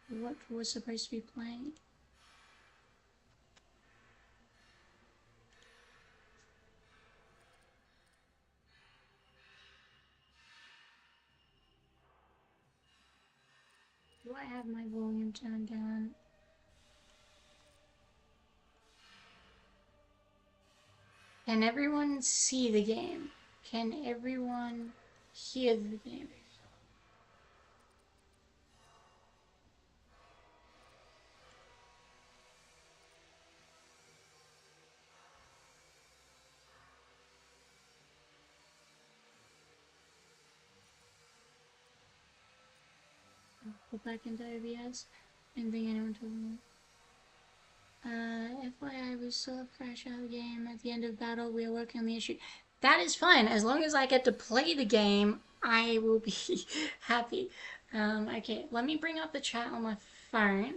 what was supposed to be playing. Do I have my volume turned down? Can everyone see the game? Can everyone hear the game? Go back into OBS and think anyone told me. FYI, we still have crash out of the game at the end of battle. We are working on the issue. That is fine. As long as I get to play the game, I will be happy. Okay, let me bring up the chat on my phone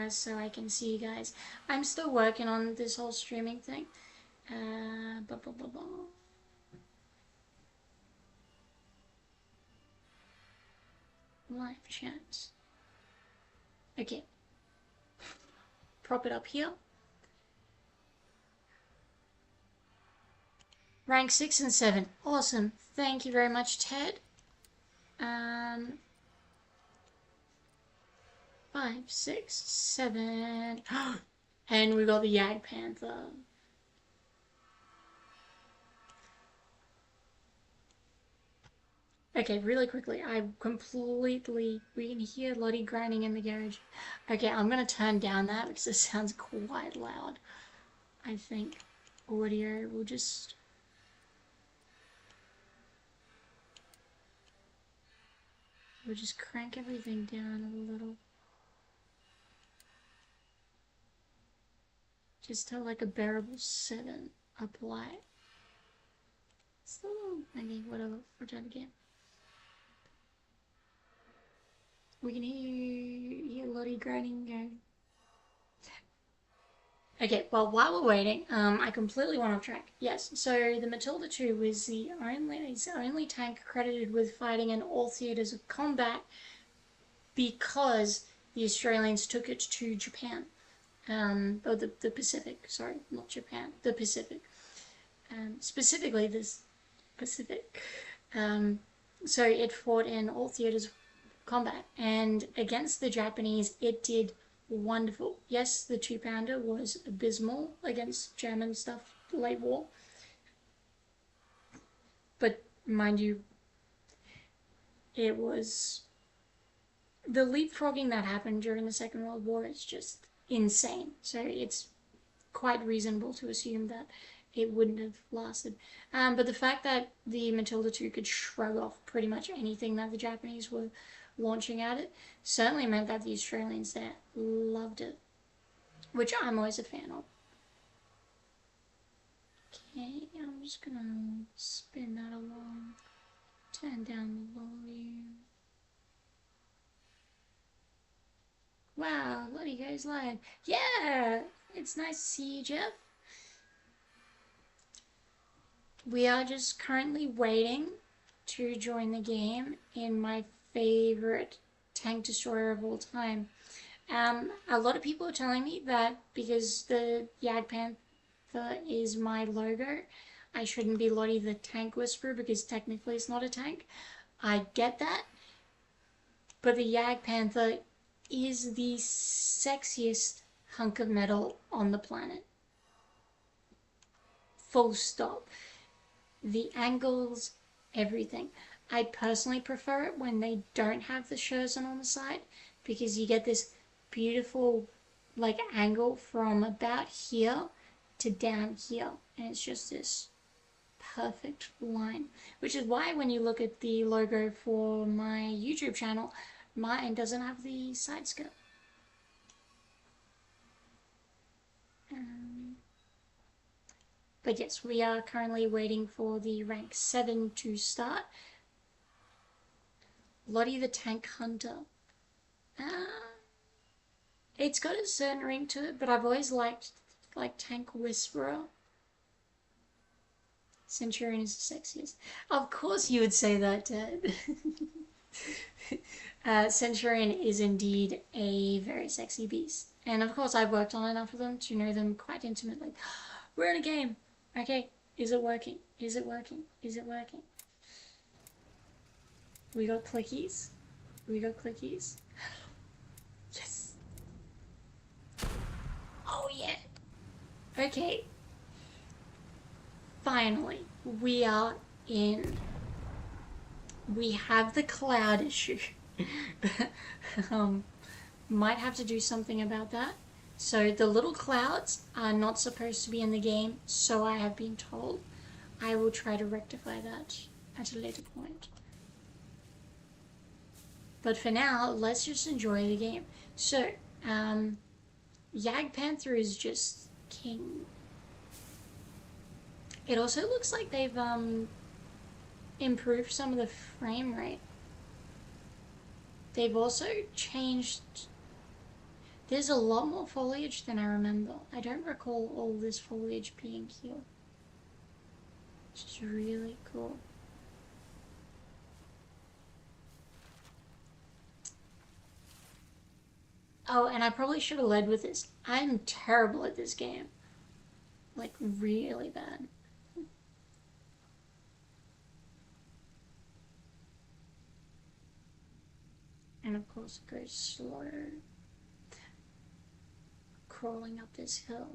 so I can see you guys. I'm still working on this whole streaming thing. Blah, blah, blah, blah. Live chat. Okay. Prop it up here. Rank 6 and 7. Awesome. Thank you very much, Ted. 5, 6, 7. And we got the Yag Panther. Okay, really quickly. We can hear Lottie grinding in the garage. Okay, I'm gonna turn down that because it sounds quite loud. I think audio will just. We'll just crank everything down a little. Just to like a bearable 7 apply. So, okay, whatever. We'll try it again. We can hear Lottie grinding go. Okay, well, while we're waiting, I completely went off track. Yes, so the Matilda 2 was the only tank credited with fighting in all theatres of combat because the Australians took it to Japan. Or the Pacific, sorry, not Japan, the Pacific. Specifically, this Pacific. Um, so it fought in all theatres of combat, and against the Japanese, it did wonderful. Yes, the 2 pounder was abysmal against German stuff late war, but mind you, it was the leapfrogging that happened during the Second World War is just insane. So it's quite reasonable to assume that it wouldn't have lasted. But the fact that the Matilda 2 could shrug off pretty much anything that the Japanese were launching at it certainly meant that the Australians there loved it, which I'm always a fan of. Okay, I'm just gonna spin that along, turn down the volume. Wow, Lottie goes live. Yeah, it's nice to see you, Jeff. We are just currently waiting to join the game in my favorite tank destroyer of all time. A lot of people are telling me that because the Jagdpanther is my logo, I shouldn't be Lottie the Tank Whisperer because technically it's not a tank. I get that, but the Jagdpanther is the sexiest hunk of metal on the planet. Full stop. The angles, everything. I personally prefer it when they don't have the Scherzen on the side because you get this beautiful like angle from about here to down here, and it's just this perfect line, which is why when you look at the logo for my YouTube channel, mine doesn't have the side skirt. But yes, we are currently waiting for the rank 7 to start. Lottie the Tank Hunter. It's got a certain ring to it, but I've always liked like Tank Whisperer. Centurion is the sexiest. Of course you would say that, Ted. Centurion is indeed a very sexy beast. And of course I've worked on enough of them to know them quite intimately. We're in a game. Okay, is it working? Is it working? Is it working? We got clickies. We got clickies. Yes. Oh yeah. Okay. Finally, we are in. We have the cloud issue. Might have to do something about that. So the little clouds are not supposed to be in the game, so I have been told. I will try to rectify that at a later point. But for now, let's just enjoy the game. So, Jagdpanther is just king. It also looks like they've improved some of the frame rate. They've also changed. There's a lot more foliage than I remember. I don't recall all this foliage being here. Which is really cool. Oh, and I probably should have led with this. I'm terrible at this game. Like, really bad. And of course it goes slow. Crawling up this hill.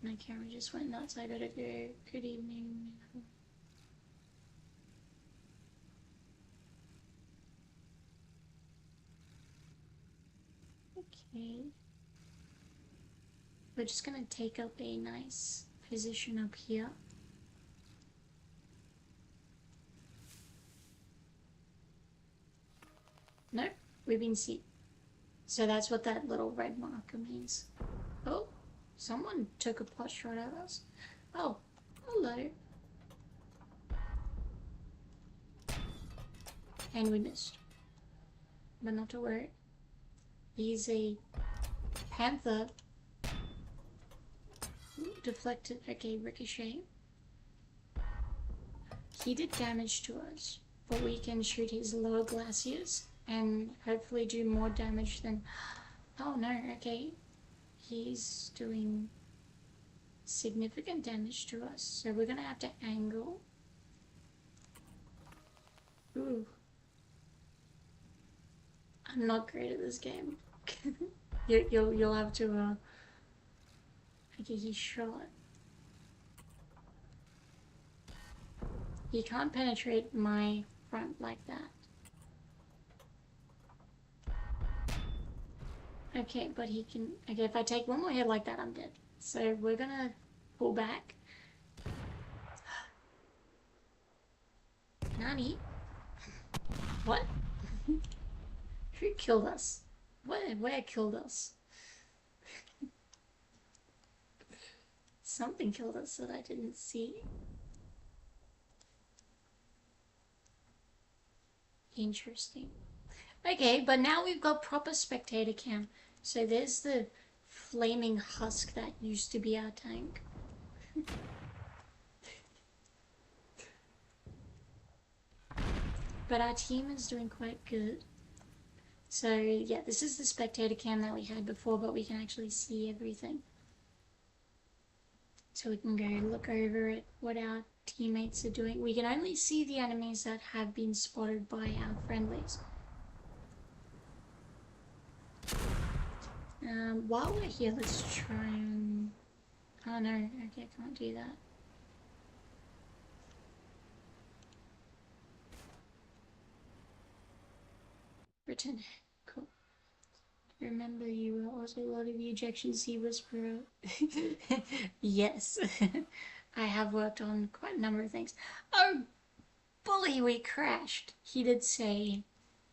My camera just went nuts. I gotta go. Good evening. Okay. We're just gonna take up a nice position up here. Nope, we've been seen. So that's what that little red marker means. Oh, someone took a pot shot at us. Oh, hello. And we missed. But not to worry. He's a panther. Ooh, deflected. Okay, ricochet. He did damage to us, but we can shoot his lower glaciers and hopefully do more damage than... Oh no, okay. He's doing significant damage to us, so we're gonna have to angle. Ooh. I'm not great at this game. You'll have to, okay, he's shot. He can't penetrate my front like that. Okay, but he can... Okay, if I take one more hit like that, I'm dead. So we're gonna pull back. Nani? What? Who killed us? Where killed us? Something killed us that I didn't see. Interesting. Okay, but now we've got proper spectator cam. So there's the flaming husk that used to be our tank. But our team is doing quite good. So yeah, this is the spectator cam that we had before, but we can actually see everything. So we can go look over at what our teammates are doing. We can only see the enemies that have been spotted by our friendlies. While we're here, let's try and... Oh no, okay, I can't do that. Written. Cool. Remember, you were also a lot of the ejections he was pro. Yes. I have worked on quite a number of things. Oh, bully, we crashed. He did say,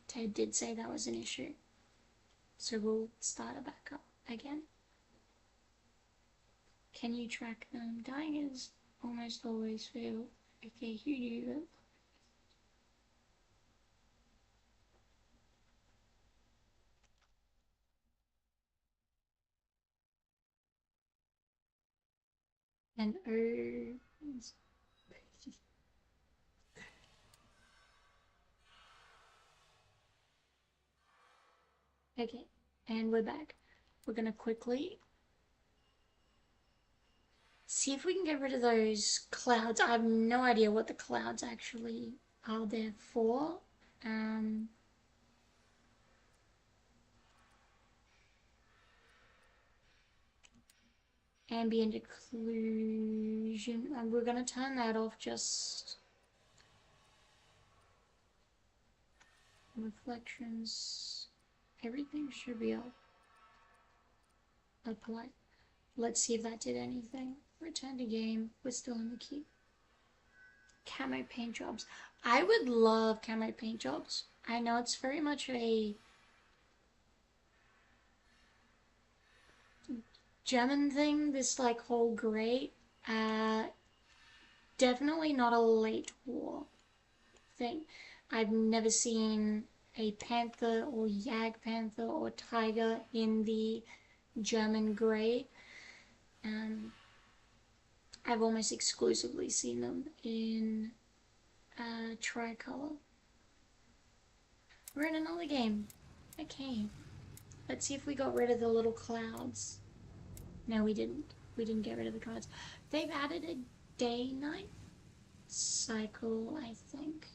Ted did say that was an issue. So we'll start it back up again. Can you track them? Dying is almost always fail. Okay, who knew that? And oh... Okay, and we're back. We're gonna quickly see if we can get rid of those clouds. I have no idea what the clouds actually are there for. Ambient occlusion. We're gonna turn that off. Just reflections. Everything should be up. Apply. Let's see if that did anything. Return to game. We're still in the queue. Camo paint jobs. I would love camo paint jobs. I know it's very much a German thing, this like whole grey. Definitely not a late war thing. I've never seen a panther or Jagdpanther or tiger in the German grey. I've almost exclusively seen them in tricolor. We're in another game. Okay. Let's see if we got rid of the little clouds. No, we didn't. We didn't get rid of the clouds. They've added a day-night cycle, I think.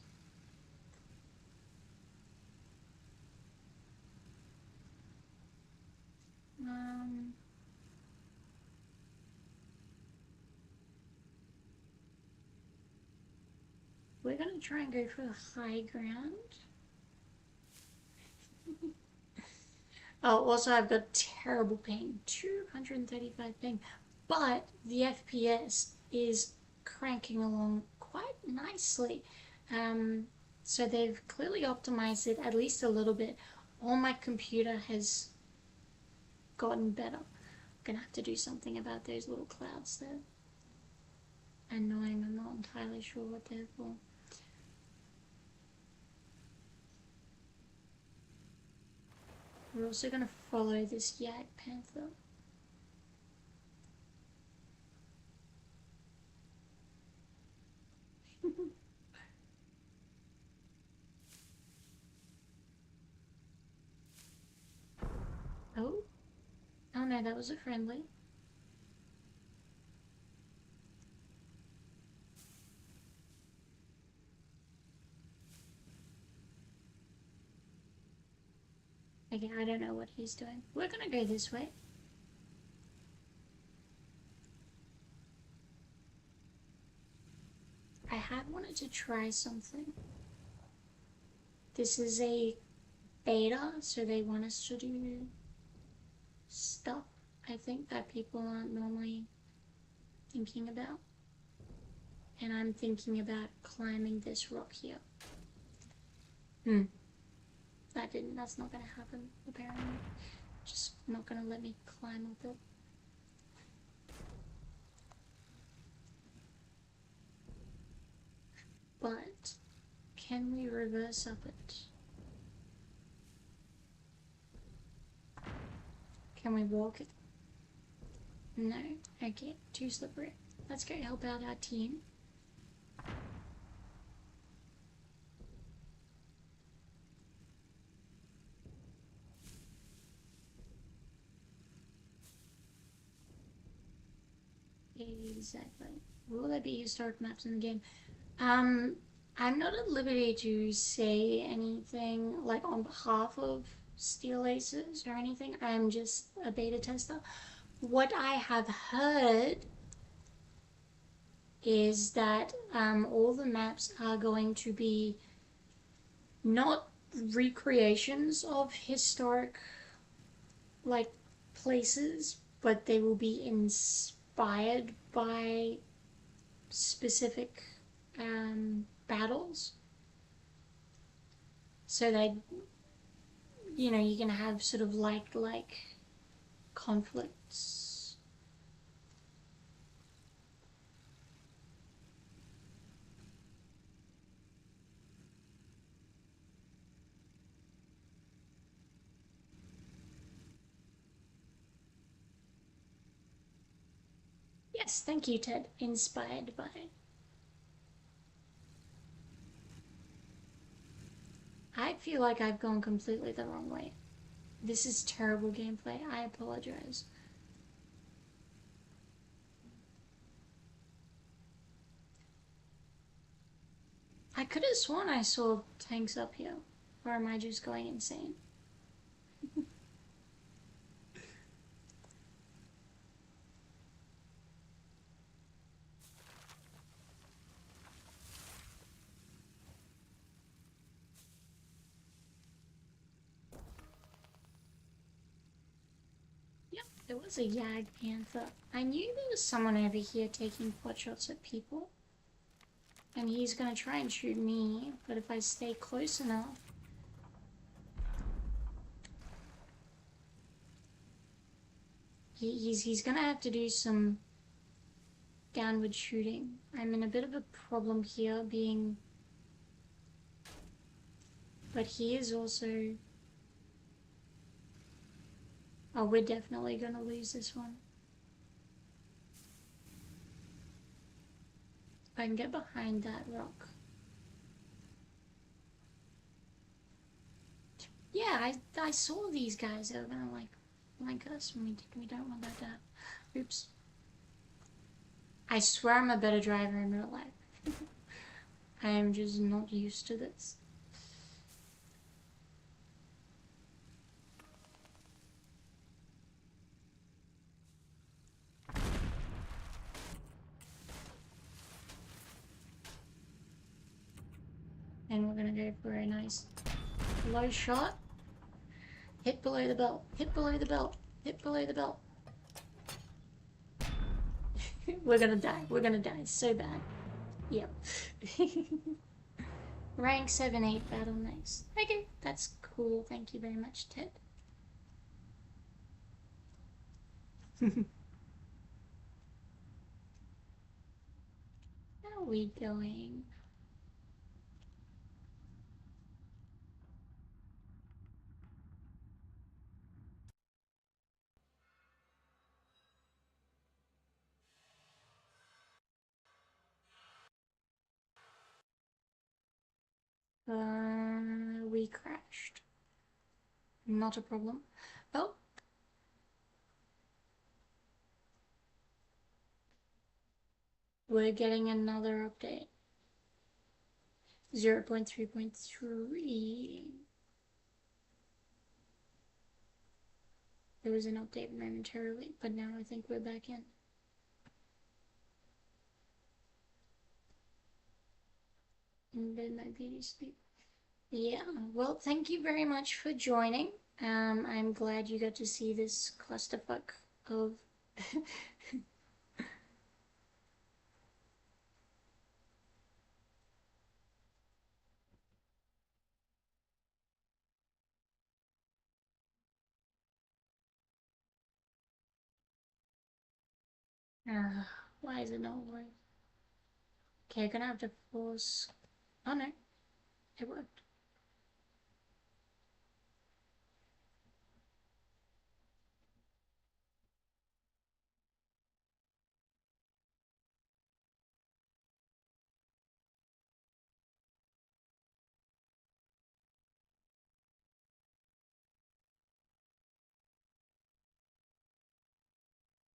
We're gonna try and go for the high ground. Oh, also I've got terrible ping, 235 ping, but the FPS is cranking along quite nicely. Um, so they've clearly optimized it at least a little bit. All my computer has gotten better. I'm gonna have to do something about those little clouds. They're annoying. I'm not entirely sure what they're for. We're also gonna follow this Yag Panther. Oh, oh no, that was a friendly. Okay, I don't know what he's doing. We're gonna go this way. I had wanted to try something. This is a beta, so they want us to do stuff, I think, that people aren't normally thinking about. And I'm thinking about climbing this rock here. That's not gonna happen, apparently. Just not gonna let me climb up it. But, can we reverse up it? Can we walk it? No. Okay, too slippery. Let's go help out our team. Exactly. Will there be historic maps in the game? I'm not at liberty to say anything like on behalf of Steel Aces or anything. I'm just a beta tester. What I have heard is that all the maps are going to be not recreations of historic like places, but they will be inspired by specific battles. So that you're gonna have sort of like conflicts. Yes, thank you, Ted. Inspired by. I feel like I've gone completely the wrong way. This is terrible gameplay. I apologize. I could have sworn I saw tanks up here. Or am I just going insane? Yep, there was a Yag Panther. I knew there was someone over here taking pot shots at people. And he's gonna try and shoot me, but if I stay close enough... He's gonna have to do some downward shooting. I'm in a bit of a problem here, being... But he is also... Oh, we're definitely gonna lose this one. If I can get behind that rock. Yeah, I saw these guys. They were gonna like us, and we don't want that to happen. Oops. I swear I'm a better driver in real life. I am just not used to this. And we're gonna go for a nice low shot. Hit below the belt. Hit below the belt. Hit below the belt. We're gonna die. We're gonna die so bad. Yep. Rank 7-8 battle nice. Okay, that's cool. Thank you very much, Ted. How are we going? We crashed. Not a problem. Oh, we're getting another update. 0.3.3. There was an update momentarily, but now I think we're back in. In bed, my beauty sleep. Yeah, well, thank you very much for joining. I'm glad you got to see this clusterfuck of. Why is it not working? Okay, gonna have to force. Oh no, it worked.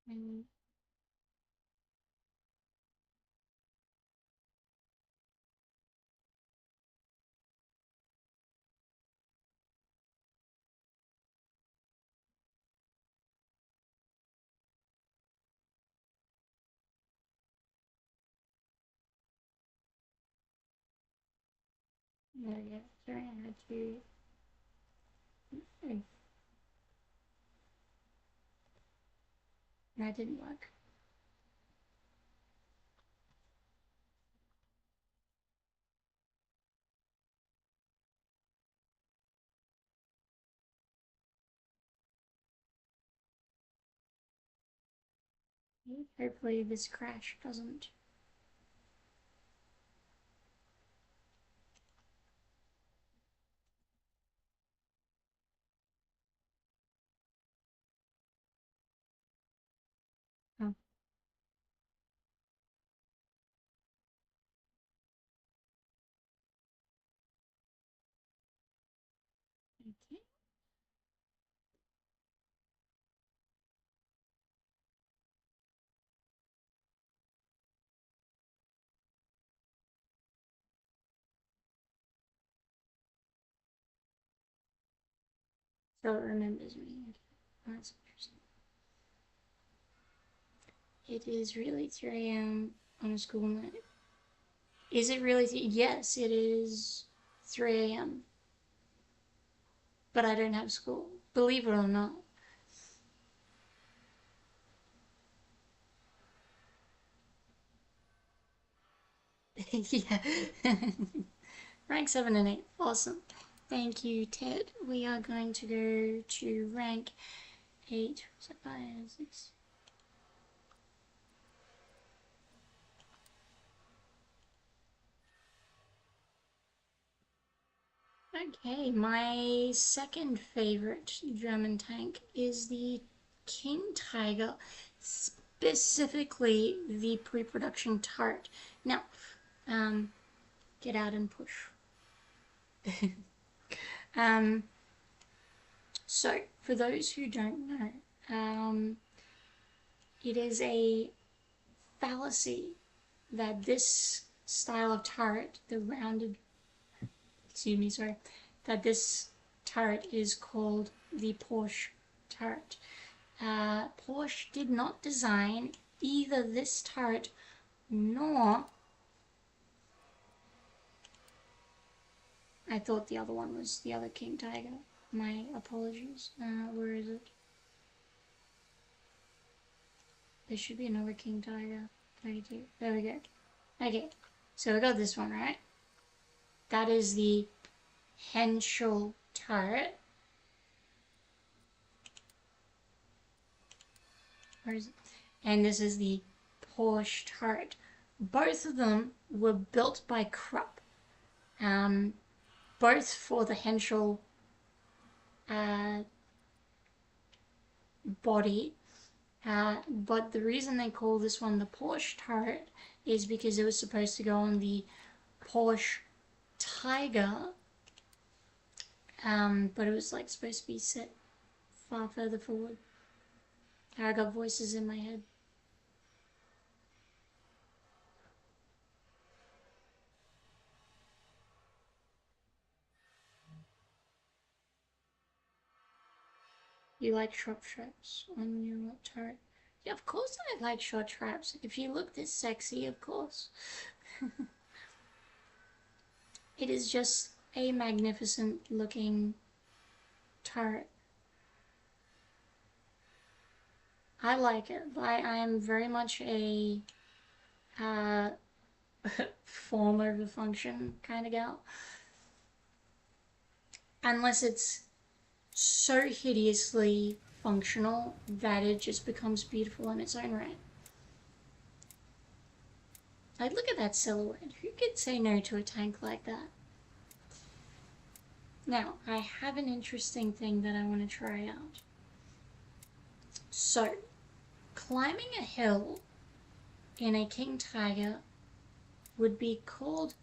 Mm. There we go. Sorry, I had to. That didn't work. Hopefully, this crash doesn't. Oh, okay. So it remembers me. Okay. That's interesting. It is really 3 a.m. on a school night. Is it really? Yes, it is 3 a.m. But I don't have school. Believe it or not. Yeah. Rank 7 and 8. Awesome. Thank you, Ted. We are going to go to rank 8. Was that 5 and 6? Okay, my second favorite German tank is the King Tiger, specifically the pre-production turret. Now, get out and push. So, for those who don't know, it is a fallacy that this style of turret, the rounded, excuse me, sorry, that this turret is called the Porsche turret. Porsche did not design either this turret nor I thought the other one was the other king tiger. My apologies. Where is it? There should be another king tiger. 32. There we go. Okay, so we got this one, right? That is the Henschel turret. Where is it? And this is the Porsche turret. Both of them were built by Krupp. Both for the Henschel body. But the reason they call this one the Porsche turret is because it was supposed to go on the Porsche Tiger, but it was like supposed to be set far further forward. I got voices in my head. You like shot traps on your turret? Yeah, of course I like shot traps. If you look this sexy, of course. It is just a magnificent looking turret. I like it. I am very much a form over function kind of gal. Unless it's so hideously functional that it just becomes beautiful in its own right. Like, look at that silhouette. Who could say no to a tank like that? Now, I have an interesting thing that I want to try out. So, climbing a hill in a king tiger would be called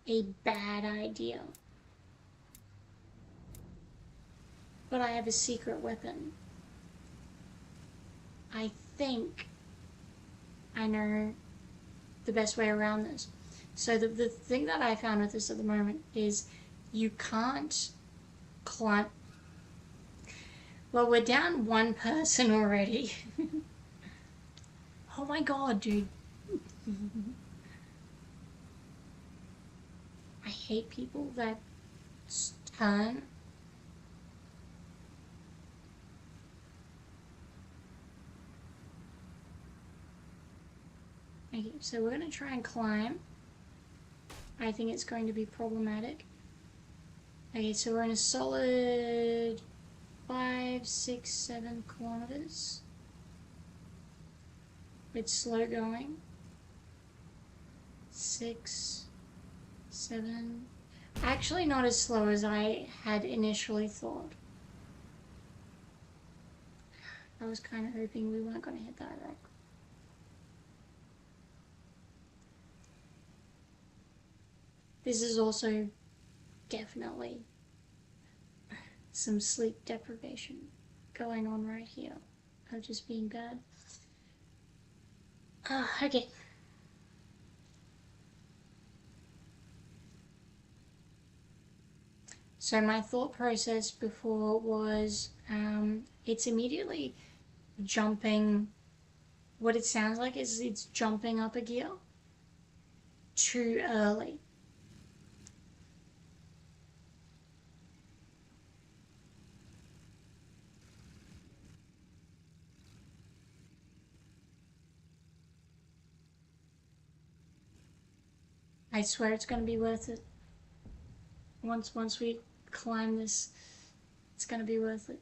a bad idea. But I have a secret weapon. I think I know the best way around this. So the thing that I found with this at the moment is you can't climb. Well, we're down one person already. Oh my god, dude. I hate people that turn. Okay, so we're gonna try and climb. I think it's going to be problematic. Okay, so we're in a solid 5, 6, 7 kilometers. It's slow going. 6, 7. Actually, not as slow as I had initially thought. I was kind of hoping we weren't going to hit that rock. This is also definitely some sleep deprivation going on right here of just being bad. Okay. So my thought process before was it's immediately jumping. What it sounds like is it's jumping up a gear too early. I swear it's going to be worth it. Once we climb this, it's going to be worth it.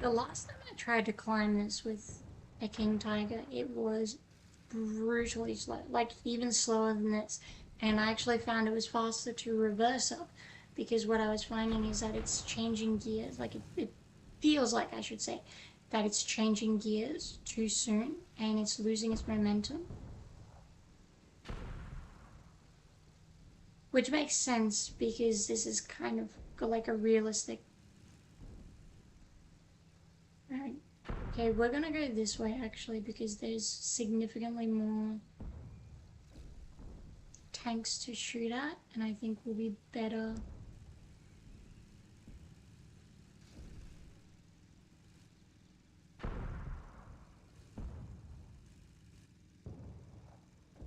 The last time I tried to climb this with a king tiger, it was brutally slow, like even slower than this. And I actually found it was faster to reverse up because what I was finding is that it's changing gears. Like it feels like, I should say, that it's changing gears too soon and it's losing its momentum. Which makes sense because this is kind of like a realistic. Alright, Okay, we're gonna go this way actually because there's significantly more tanks to shoot at, and I think we'll be better.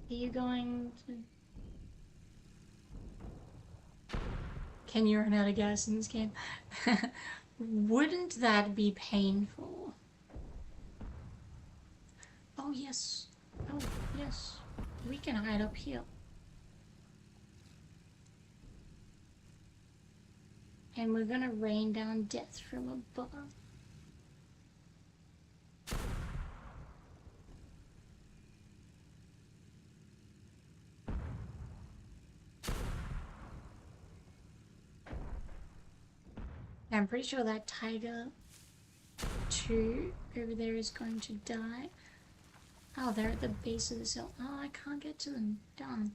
Are you going to... Can you run out of gas in this game? Wouldn't that be painful? Oh yes. Oh yes. We can hide up here. And we're gonna rain down death from above. I'm pretty sure that tiger 2 over there is going to die. Oh, they're at the base of this hill. Oh, I can't get to them. Darn.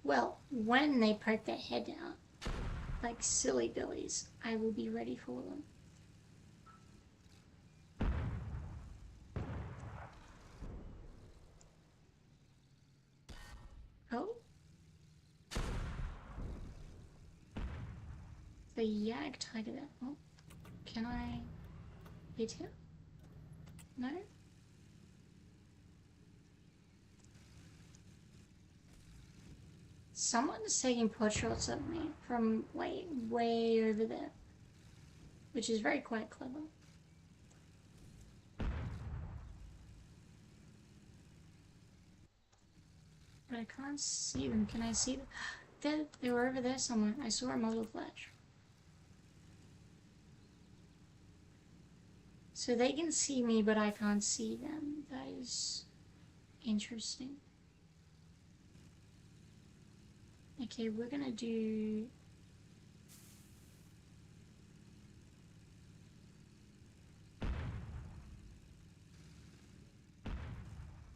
Well, when they poke their head out, like silly billies, I will be ready for them. Oh. The Yag tiger there. Oh. Can I hit him? No? Someone's taking pot shots at me from way over there, which is very quite clever. But I can't see them. Can I see them? They were over there somewhere. I saw a muzzle flash. So they can see me, but I can't see them. That is interesting. Okay, we're gonna do...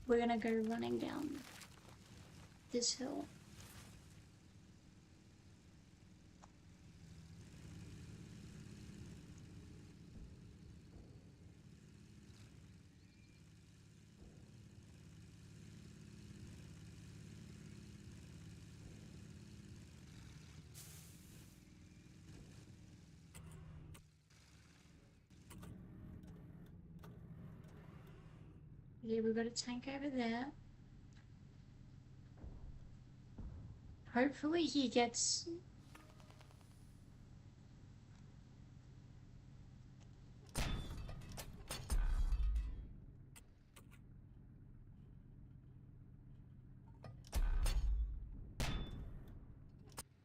We're gonna go running down this hill. Okay, we've got a tank over there. Hopefully he gets...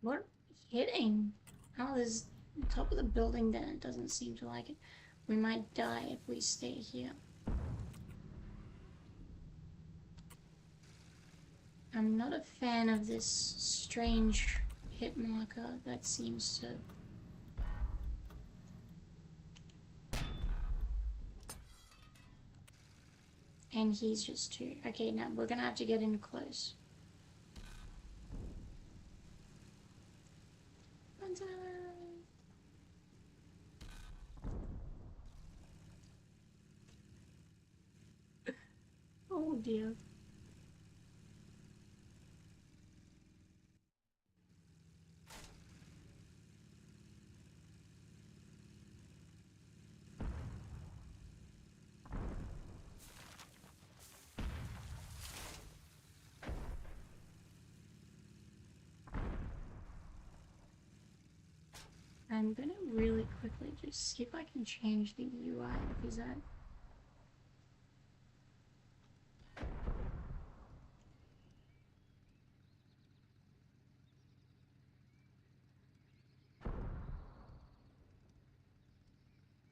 What? Hitting? Oh, there's the top of the building there. It doesn't seem to like it. We might die if we stay here. I'm not a fan of this strange hit marker that seems to... And he's just 2. Okay, now we're gonna have to get in close. Oh dear. I'm gonna really quickly just see if I can change the UI, because that...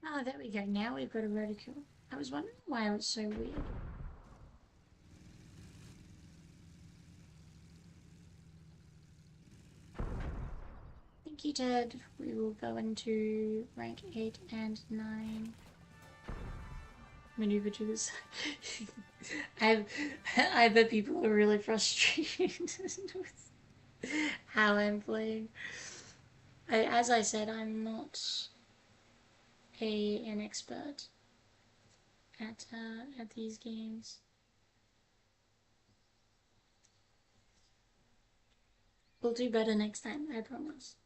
Oh, there we go. Now we've got a reticule. I was wondering why it was so weird. Thank you, Ted. We will go into rank 8 and 9. Maneuver to this. I bet people are really frustrated with how I'm playing. As I said, I'm not an expert. at these games. We'll do better next time, I promise.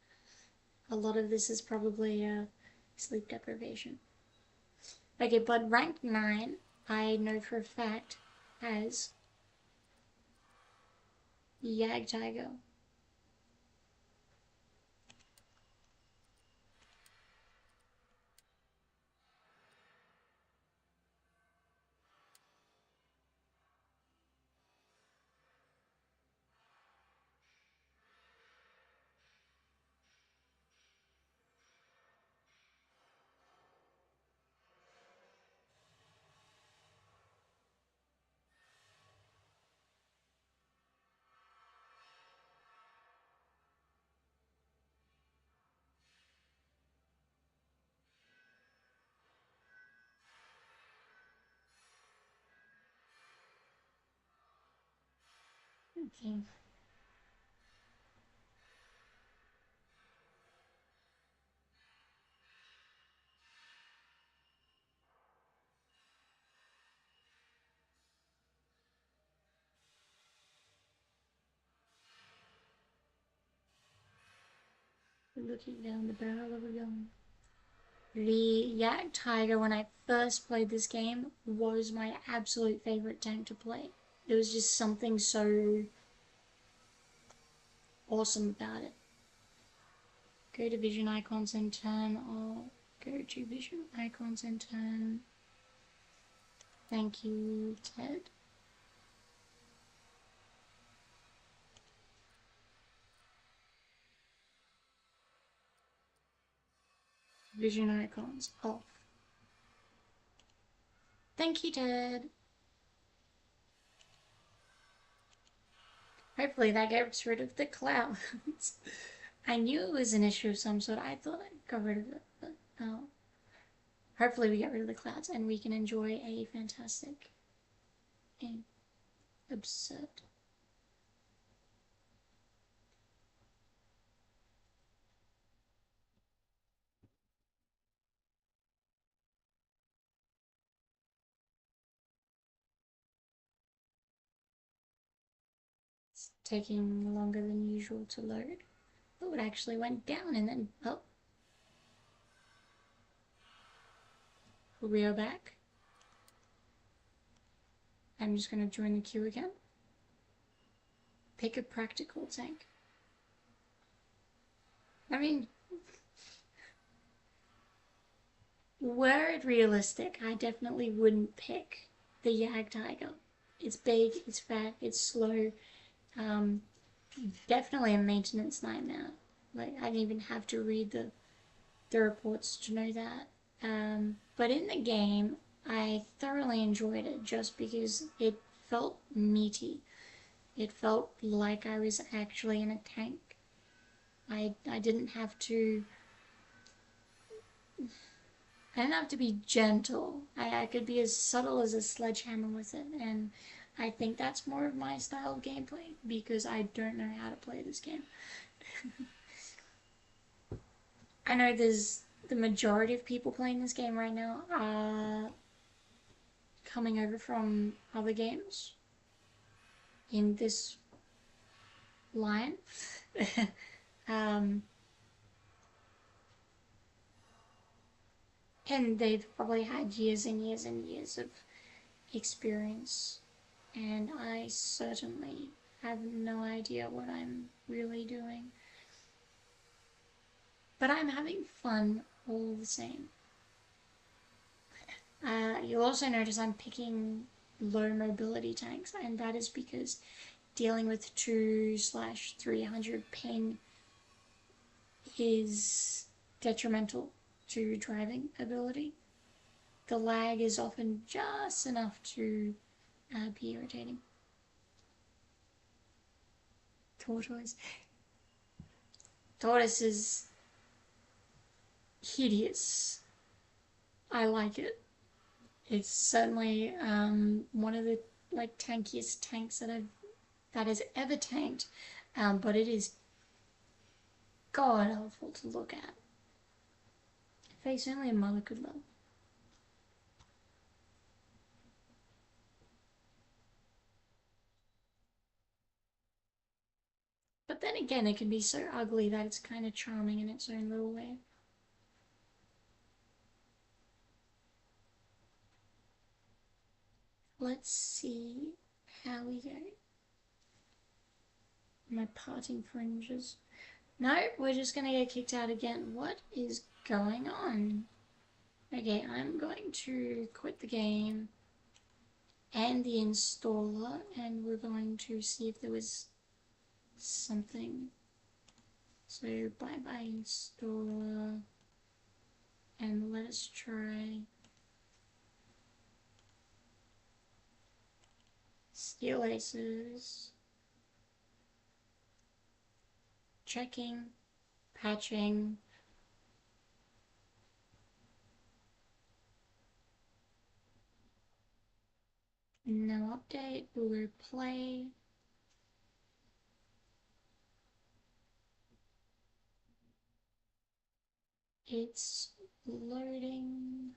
A lot of this is probably sleep deprivation. Okay, but rank 9, I know for a fact, has Yag Tiger. Okay. Looking down the barrel of a gun. The Yak Tiger, when I first played this game, was my absolute favorite tank to play. There was just something so awesome about it. Go to vision icons and turn, or go to vision icons and turn. Thank you, Ted. Vision icons off. Thank you, Ted. Hopefully that gets rid of the clouds. I knew it was an issue of some sort. I thought I got rid of it, but oh. Hopefully we get rid of the clouds and we can enjoy a fantastic game. Absurd. It's taking longer than usual to load. Oh, it actually went down and then, oh. We are back. I'm just going to join the queue again. Pick a practical tank. I mean, were it realistic, I definitely wouldn't pick the Yag Tiger. It's big, it's fat, it's slow. Um, Definitely a maintenance nightmare. Like, I didn't even have to read the reports to know that. But in the game, I thoroughly enjoyed it just because it felt meaty. It felt like I was actually in a tank. I didn't have to. I didn't have to be gentle. I could be as subtle as a sledgehammer with it, and I think that's more of my style of gameplay because I don't know how to play this game. I know there's the majority of people playing this game right now are coming over from other games in this line. um, and they've probably had years and years and years of experience, and I certainly have no idea what I'm really doing. But I'm having fun all the same. You'll also notice I'm picking low mobility tanks, and that is because dealing with 2/300 ping is detrimental to driving ability. The lag is often just enough to be irritating. Tortoise. Tortoise is hideous. I like it. It's certainly one of the tankiest tanks that has ever tanked, but it is god awful to look at. Face only a mother could love. But then again, it can be so ugly that it's kind of charming in its own little way. Let's see how we go. My parting fringes. No, we're just gonna get kicked out again. What is going on? Okay, I'm going to quit the game and the installer, and we're going to see if there was something. So bye bye installer, and let us try steel aces, checking, patching. No update, we'll play. It's loading.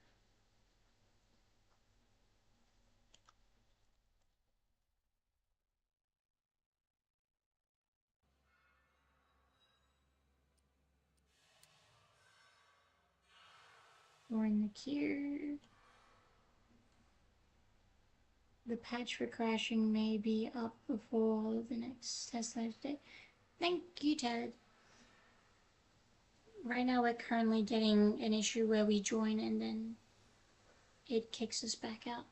We're in the queue. The patch for crashing may be up before the next test live day. Thank you, Ted. Right now we're currently getting an issue where we join and then it kicks us back out.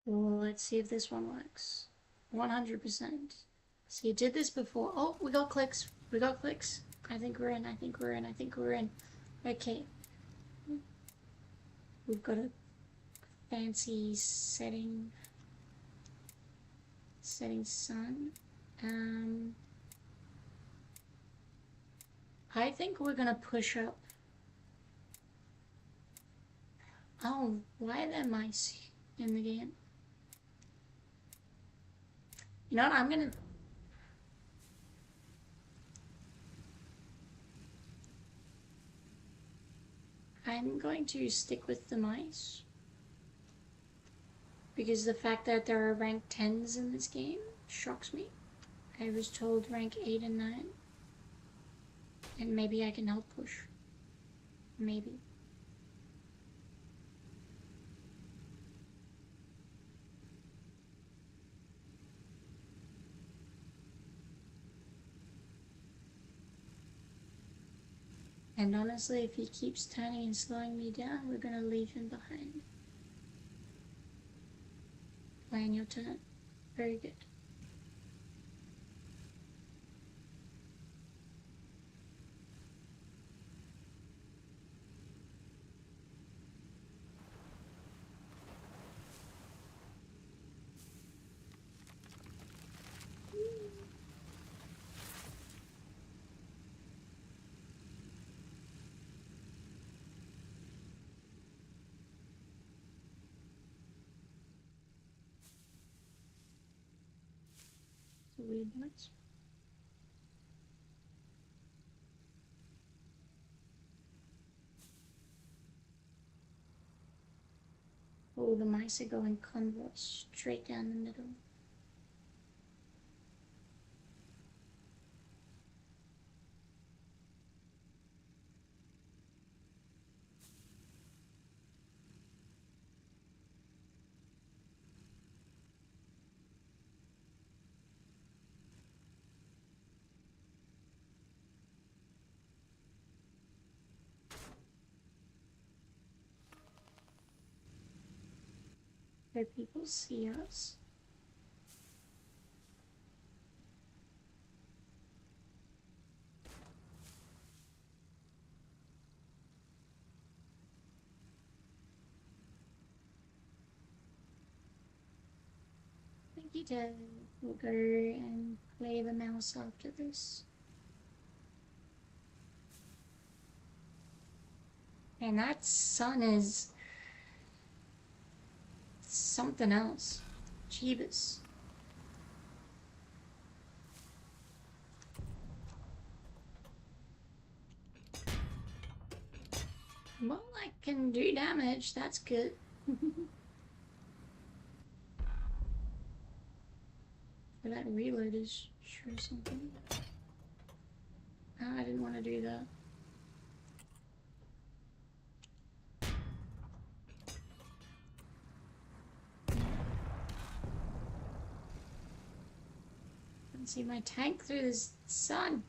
Let's see if this one works. 100%. See, it did this before. Oh, we got clicks. We got clicks. I think we're in. I think we're in. I think we're in. Okay. We've got a fancy setting sun. I think we're gonna push up. Oh, why are there mice in the game? You know what, I'm going to stick with the mice. Because the fact that there are rank 10s in this game shocks me. I was told rank 8 and 9. And maybe I can help push. Maybe. And honestly, if he keeps turning and slowing me down, we're gonna leave him behind. Plan your turn. Very good. So weird noise. Oh, the mice are going convoy straight down the middle. Where people see us. Thank you, Dad. We'll go and play the mouse after this. And that sun is something else. Jeebus. Well, I can do damage. That's good. But that reload is sure something. Oh, I didn't want to do that. I can see my tank through the sun.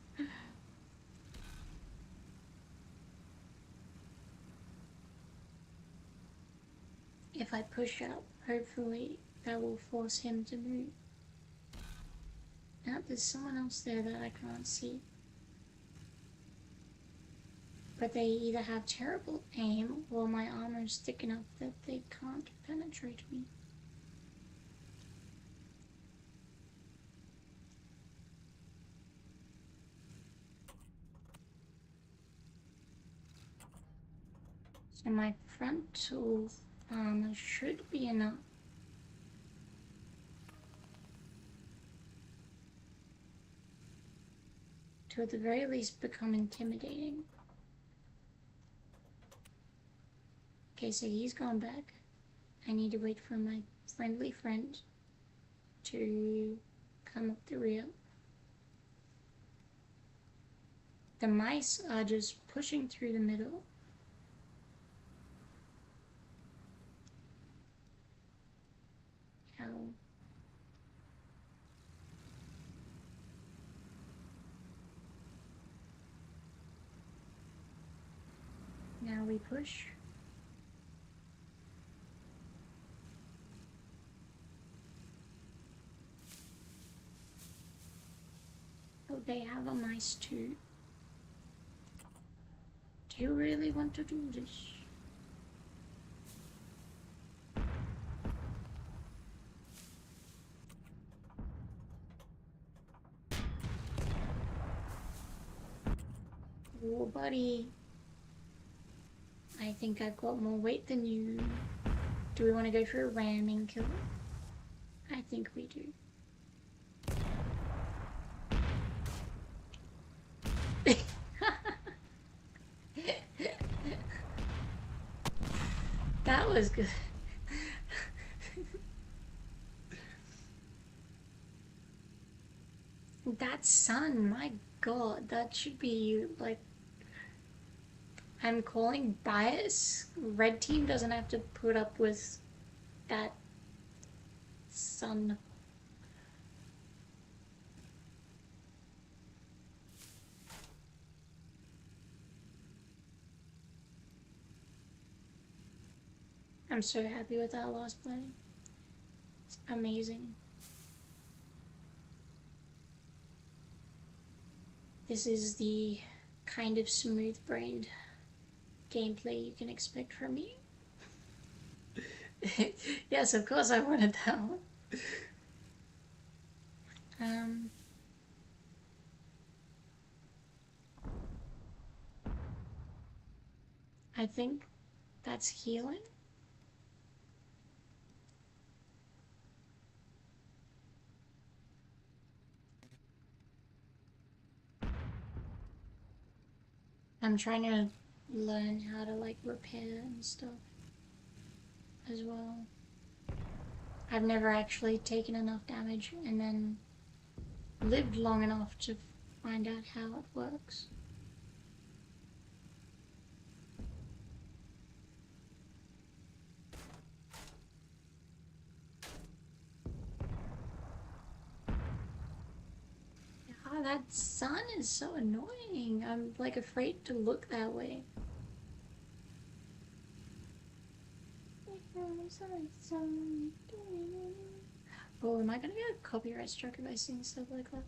If I push up, hopefully that will force him to move. Now there's someone else there that I can't see. But they either have terrible aim or my armor is thick enough that they can't penetrate me. So my frontal armor should be enough to at the very least become intimidating. Okay, so he's gone back. I need to wait for my friendly friend to come up the rear. The mice are just pushing through the middle. How? Now we push. Oh, they have a mice too. Do you really want to do this? Oh, buddy. I think I've got more weight than you. Do we want to go for a ramming kill? I think we do. That was good. That sun, my god, that should be like, I'm calling bias. Red team doesn't have to put up with that sun. I'm so happy with that last play. It's amazing. This is the kind of smooth-brained gameplay you can expect from me. Yes, of course I wanted that one. I think that's healing. I'm trying to learn how to like repair and stuff as well. I've never actually taken enough damage and then lived long enough to find out how it works. Oh, that sun is so annoying. I'm like afraid to look that way. Oh, am I gonna get a copyright strike if I sing stuff like that?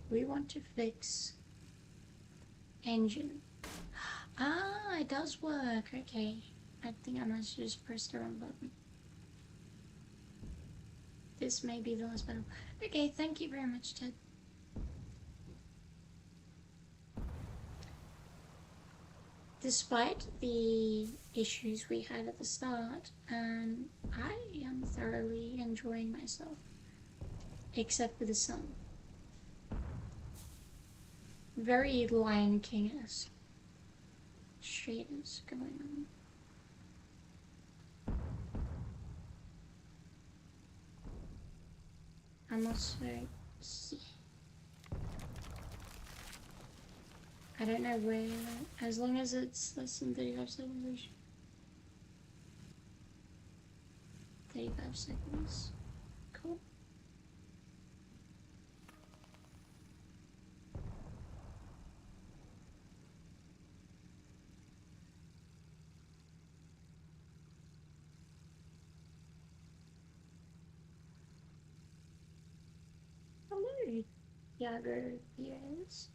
We want to fix engine. Ah, it does work. Okay. I think I must just press the wrong button. This may be the last battle. Okay, thank you very much, Ted. despite the issues we had at the start, I am thoroughly enjoying myself, except for the sun. Very Lion King-esque shaders going on. I'm also, I don't know where, as long as it's less than 35 seconds. 35 seconds. Cool. Hello, Yago. Yes.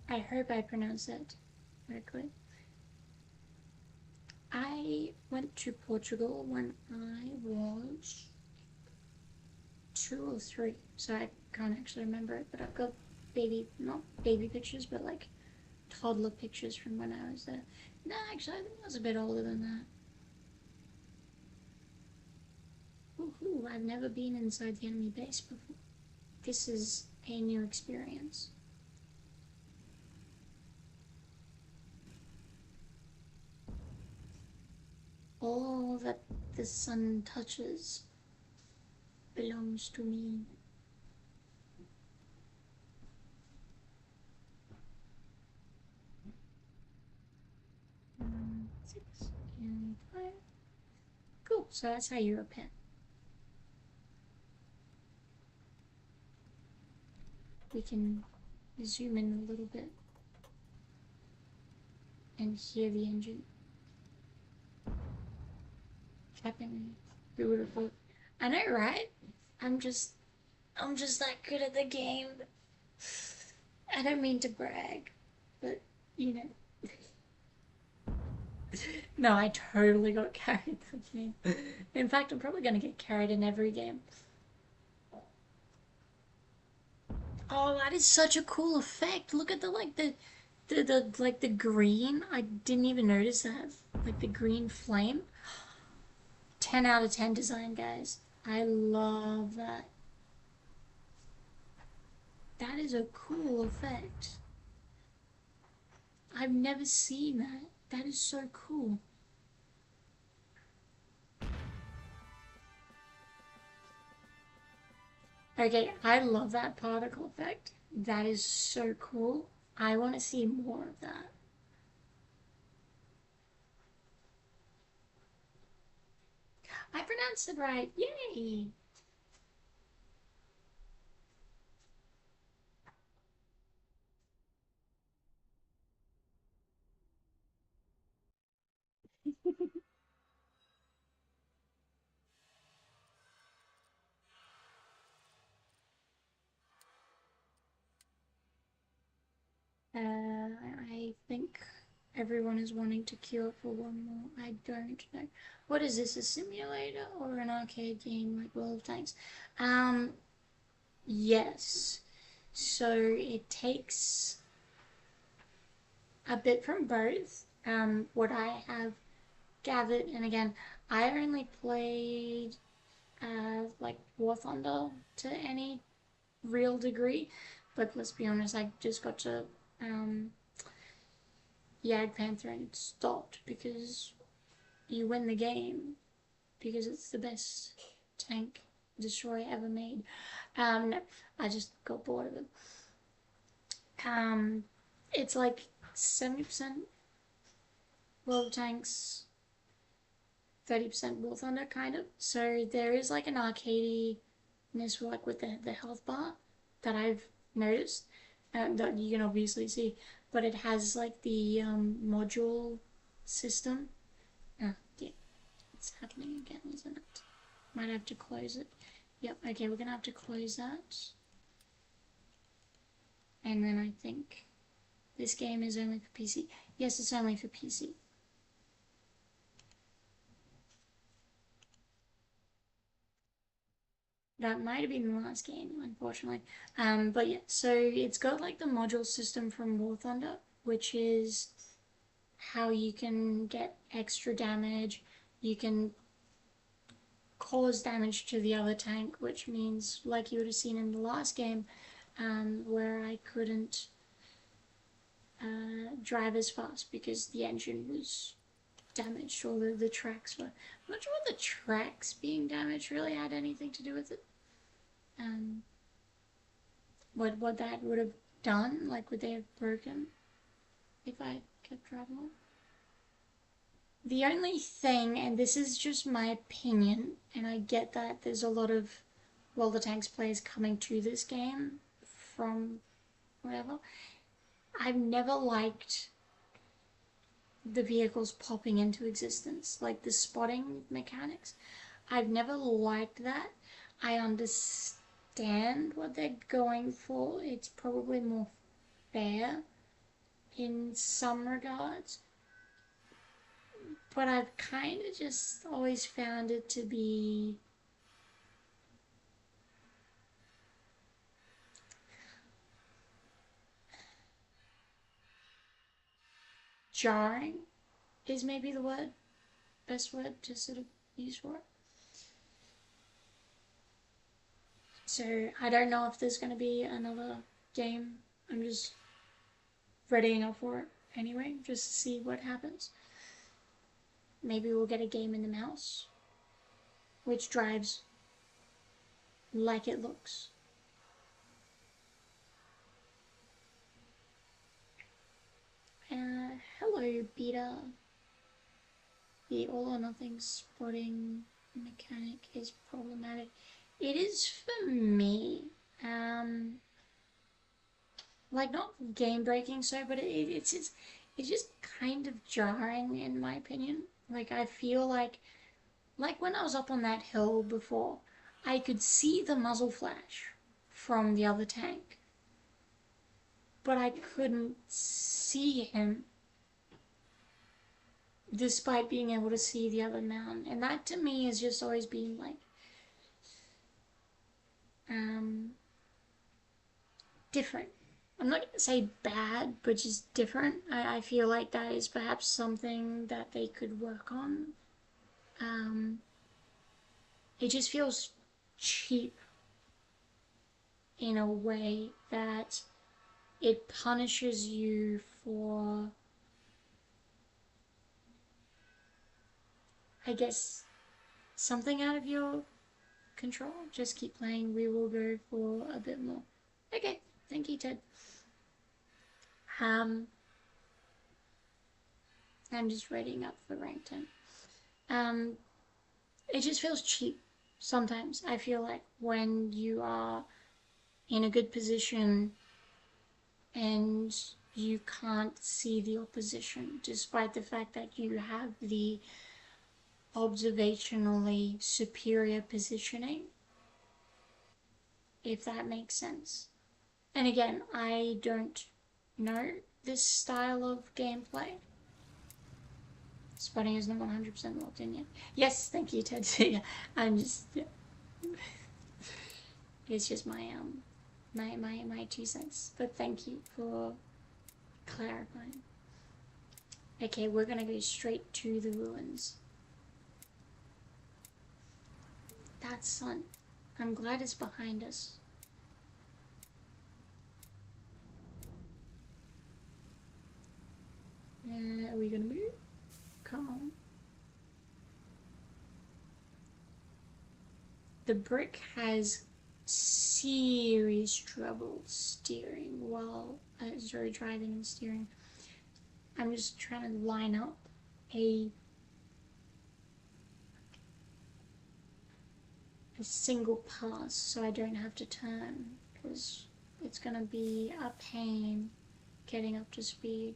I hope I pronounced that correctly. I went to Portugal when I was 2 or 3, so I can't actually remember it, but I've got not baby pictures, but like toddler pictures from when I was there. No, actually, I think I was a bit older than that. Woohoo, I've never been inside the enemy base before. This is a new experience. All that the sun touches belongs to me. Six and 5. Cool, so that's how you repent. We can zoom in a little bit and hear the engine tapping. Who would have thought? I know, right? I'm just that good at the game. I don't mean to brag, but you know. No, I totally got carried the game. In fact, I'm probably gonna get carried in every game. Oh, that is such a cool effect. Look at the green. I didn't even notice that. Like the green flame. 10 out of 10 design, guys. I love that. That is a cool effect. I've never seen that. That is so cool. Okay, I love that particle effect. That is so cool. I want to see more of that. I pronounced it right. Yay! I think everyone is wanting to queue up for one more. I don't know. What is this, a simulator or an arcade game like World of Tanks? Yes. So it takes a bit from both. What I have gathered, and again, I only played like War Thunder to any real degree, but let's be honest, I just got to Yag Panther and it stopped because you win the game because it's the best tank destroyer ever made. No, I just got bored of it. Um, it's like 70% World Tanks, 30% War Thunder, kind of. So there is like an arcadiness like with the health bar that I've noticed, that you can obviously see, but it has like the module system. Yeah, it's happening again, isn't it? Might have to close it. Yep, okay, we're gonna have to close that. And then I think this game is only for PC. Yes, it's only for PC. That might have been the last game, unfortunately. But yeah, so it's got like the module system from War Thunder, which is how you can get extra damage. You can cause damage to the other tank, which means, like you would have seen in the last game, where I couldn't drive as fast because the engine was damaged, or the tracks were. I'm not sure what the tracks being damaged really had anything to do with it. Um, what that would have done, like would they have broken if I kept driving on? The only thing, and this is just my opinion, and I get that there's a lot of World of Tanks players coming to this game from whatever. I've never liked the vehicles popping into existence, like the spotting mechanics. I've never liked that. I understand what they're going for. It's probably more fair in some regards, but I've kind of just always found it to be jarring, is maybe the best word to sort of use for it. So I don't know if there's going to be another game. I'm just readying up for it anyway, just to see what happens. Maybe we'll get a game in the mouse, which drives like it looks. Hello, Beta. The all or nothing spotting mechanic is problematic. It is for me. Like not game breaking, so, but it's just kind of jarring in my opinion. Like I feel like when I was up on that hill before, I could see the muzzle flash from the other tank, but I couldn't see him despite being able to see the other mountain. And that to me has just always been like um different. I'm not gonna say bad, but just different. I feel like that is perhaps something that they could work on. Um, it just feels cheap in a way that it punishes you for, I guess, something out of your control. Just keep playing. We will go for a bit more. Okay, thank you, Ted. Um, I'm just reading up for rank 10. Um, it just feels cheap sometimes. I feel like when you are in a good position and you can't see the opposition, despite the fact that you have the observationally superior positioning, if that makes sense. And again, I don't know this style of gameplay. Spotting is not 100% locked in yet. Yes, thank you, Ted. Yeah, I'm just, yeah. It's just my 2 cents. But thank you for clarifying. Okay, we're gonna go straight to the ruins. That sun. I'm glad it's behind us. Are we gonna move? Come on. The brick has serious trouble steering while driving and steering. I'm just trying to line up a single pass so I don't have to turn, because it's gonna be a pain getting up to speed.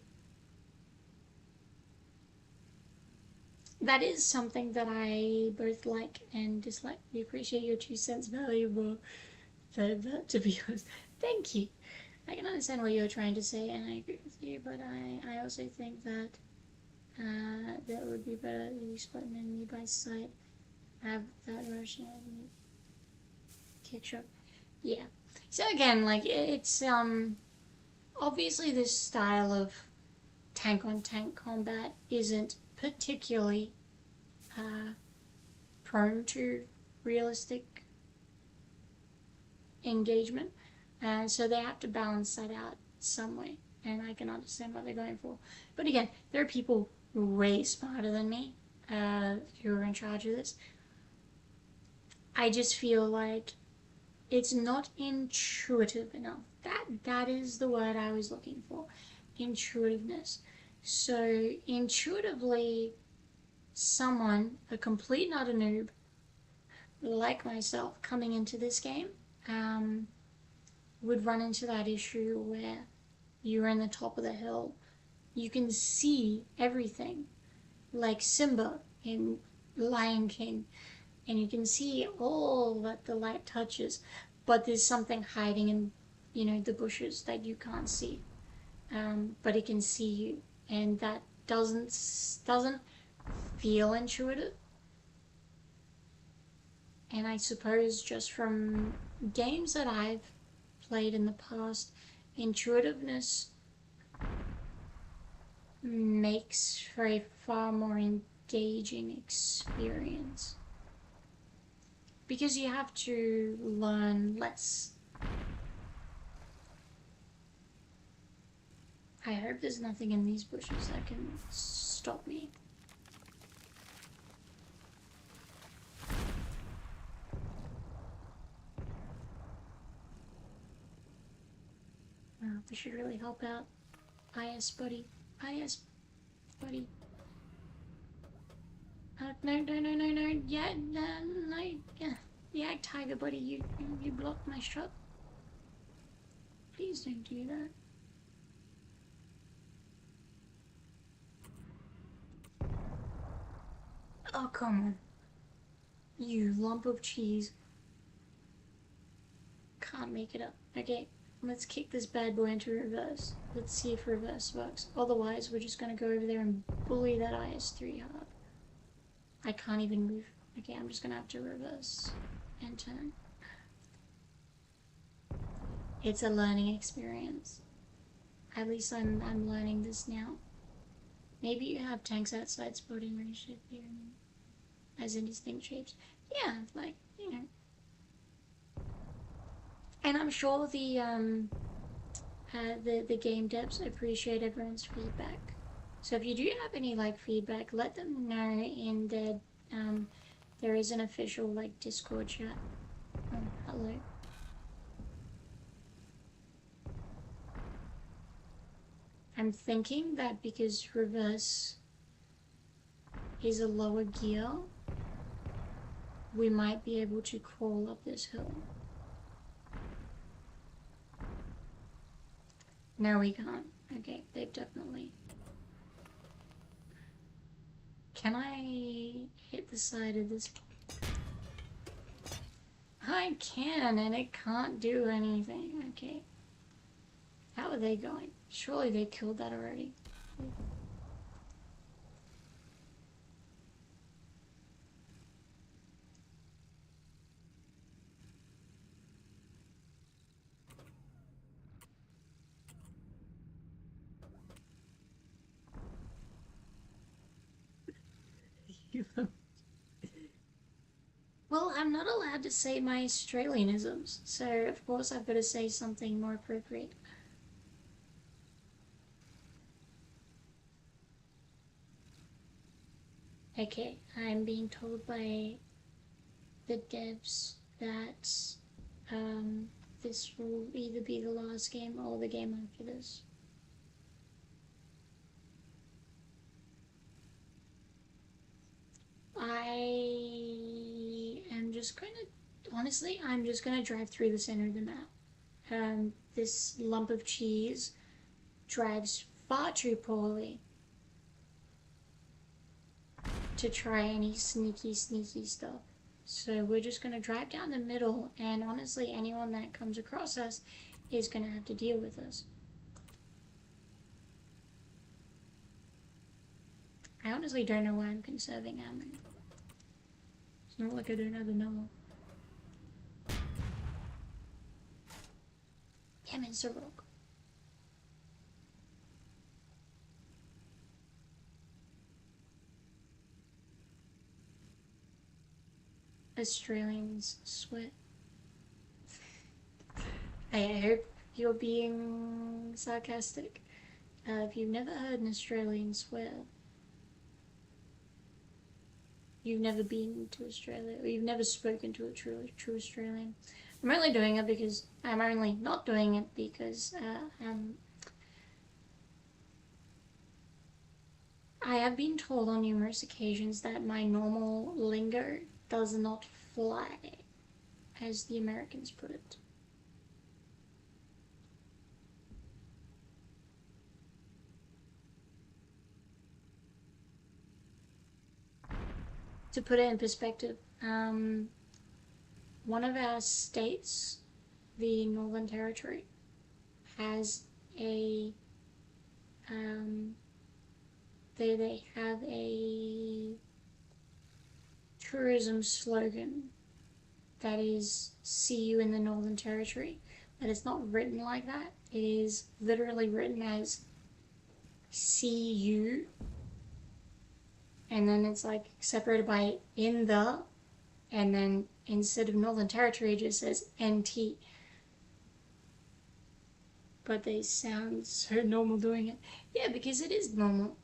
That is something that I both like and dislike. We appreciate your 2 cents valuable. That, to be honest, thank you. I can understand what you're trying to say, and I agree with you, but I also think that that would be better if you spot an enemy by sight, have that rushing enemy kick shot. Yeah. So again, like it's obviously this style of tank-on-tank combat isn't particularly prone to realistic engagement, and so they have to balance that out some way, and I can understand what they're going for. But again, there are people way smarter than me who are in charge of this. I just feel like it's not intuitive enough. That is the word I was looking for. Intuitiveness. So intuitively, someone, a complete and utter noob, like myself, coming into this game, would run into that issue where you're in the top of the hill. You can see everything, like Simba in Lion King, and you can see all that the light touches, but there's something hiding in, the bushes that you can't see. But it can see you, and that doesn't feel intuitive. And I suppose just from games that I've played in the past, intuitiveness makes for a far more engaging experience. Because you have to learn less. I hope there's nothing in these bushes that can stop me. Oh, this should really help out. IS buddy. IS buddy. No. Yeah, no. Yeah, tiger buddy, you blocked my shot. Please don't do that. Oh, come on. You lump of cheese. Can't make it up. Okay, let's kick this bad boy into reverse. Let's see if reverse works. Otherwise, we're just gonna go over there and bully that IS-3 hard. I can't even move. Okay, I'm just gonna have to reverse and turn. It's a learning experience. At least I'm learning this now. Maybe you have tanks outside spotting range here, as in distinct shapes. Yeah, like, And I'm sure the game devs appreciate everyone's feedback. So if you do have any feedback, let them know in the there is an official Discord chat. Oh, hello. I'm thinking that because reverse is a lower gear, we might be able to crawl up this hill. No, we can't. Okay, they've definitely... Can I hit the side of this? I can, and it can't do anything. Okay. How are they going? Surely they killed that already. Well, I'm not allowed to say my Australianisms, so of course I've got to say something more appropriate. Okay, I'm being told by the devs that this will either be the last game or the game after this. I am just going to, honestly, I'm just going to drive through the center of the map. This lump of cheese drives far too poorly to try any sneaky stuff. So we're just going to drive down the middle, and honestly, anyone that comes across us is going to have to deal with us. I honestly don't know why I'm conserving ammo. It's not like I don't have enough. Damn, it's a rock. Australians swear. I hope you're being sarcastic. If you've never heard an Australian swear, you've never been to Australia, or you've never spoken to a true Australian. I'm only doing it because I'm only not doing it because I have been told on numerous occasions that my normal lingo does not fly, as the Americans put it. To put it in perspective, one of our states, the Northern Territory, has a they have a tourism slogan that is "See you in the Northern Territory," but it's not written like that. It is literally written as "See you," and then it's like separated by "in the," and then instead of Northern Territory, it just says "NT." But they sound so normal doing it. Yeah, because it is normal.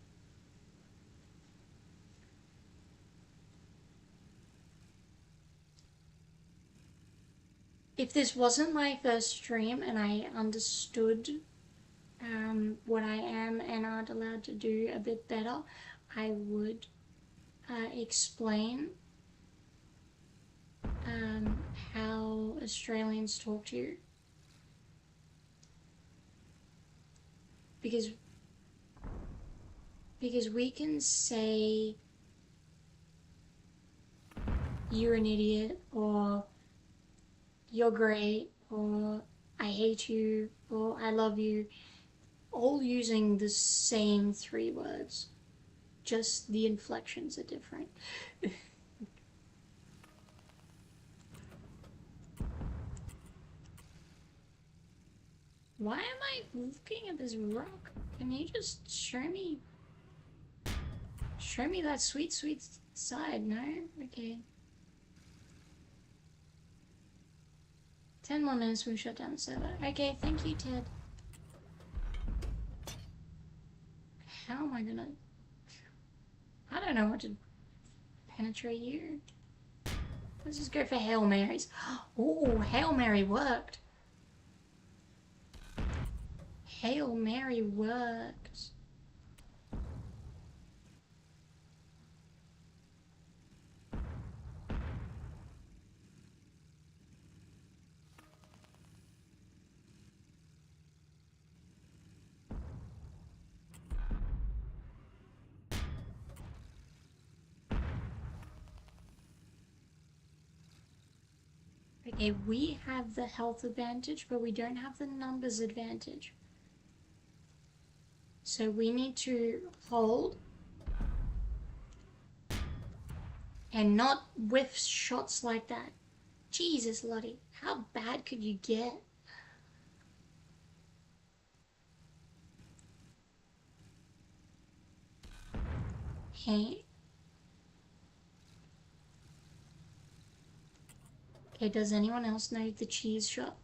If this wasn't my first stream and I understood what I am and aren't allowed to do a bit better, I would explain how Australians talk to you. Because we can say you're an idiot, or you're great, or I hate you, or I love you, all using the same 3 words. Just the inflections are different. Why am I looking at this rock? Can you just show me that sweet side? No? Okay. 10 more minutes, we'll shut down the server. Okay, thank you, Ted. How am I gonna... I don't know what to penetrate you. Let's just go for Hail Marys. Oh, Hail Mary worked. Hail Mary worked. Okay, we have the health advantage, but we don't have the numbers advantage. So we need to hold and not whiff shots like that. Jesus, Lottie, how bad could you get? Hey. Okay, does anyone else know the cheese shot?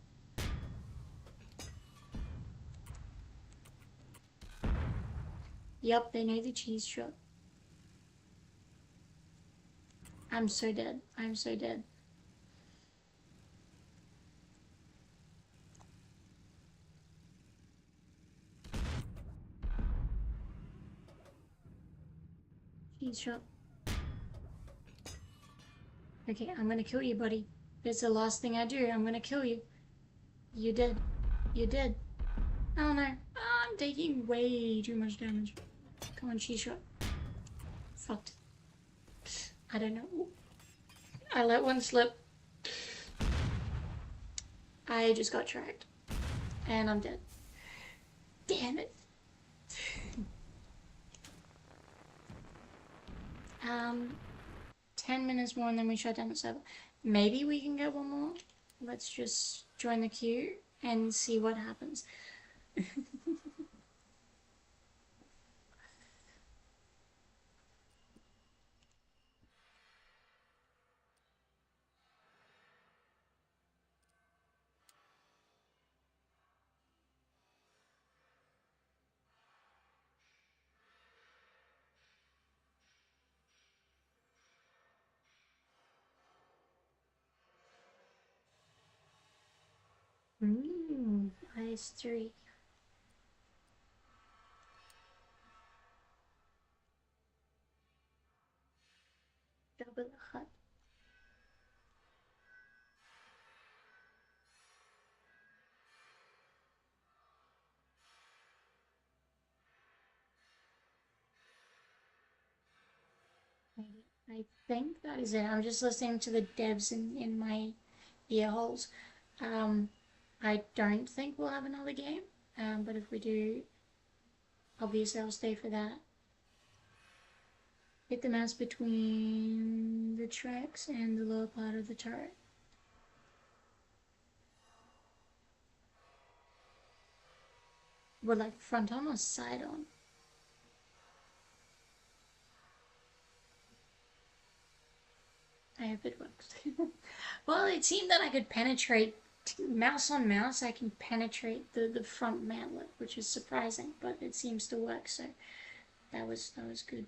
Yep, they know the cheese shot. I'm so dead. I'm so dead. Cheese shot. Okay, I'm gonna kill you, buddy. It's the last thing I do. I'm gonna kill you. You're dead. You're dead. Oh no. Oh, I'm taking way too much damage. Come on, cheese shot. Fucked. I don't know. I let one slip. I just got tracked. And I'm dead. Damn it. 10 minutes more and then we shut down the server. Maybe we can get one more. Let's just join the queue and see what happens. Ice 3. Double hut. I think that is it. I'm just listening to the devs in my ear holes. Um, I don't think we'll have another game, but if we do, obviously I'll stay for that. Hit the mouse between the tracks and the lower part of the turret. We're like front on or side on? I hope it works. Well, it seemed that I could penetrate mouse on mouse. I can penetrate the front mantlet, which is surprising, but it seems to work. So that was good.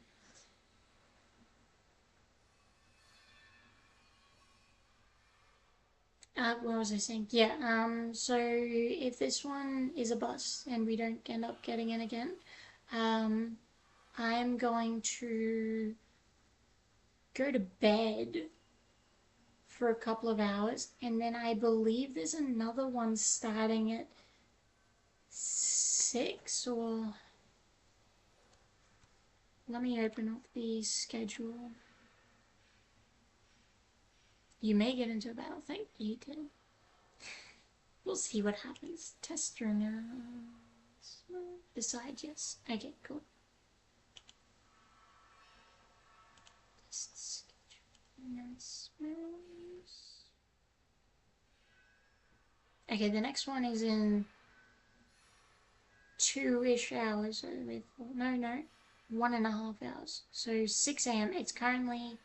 What was I saying? Yeah. So if this one is a bust and we don't end up getting it again, um, I'm going to go to bed for a couple of hours, and then I believe there's another one starting at 6 or let me open up the schedule. You may get into a battle. Thank you, did. We'll see what happens. Test runners. Decide yes. Okay, cool. Test schedule announcements. Okay, the next one is in 2-ish hours. No, 1.5 hours. So 6 a.m. It's currently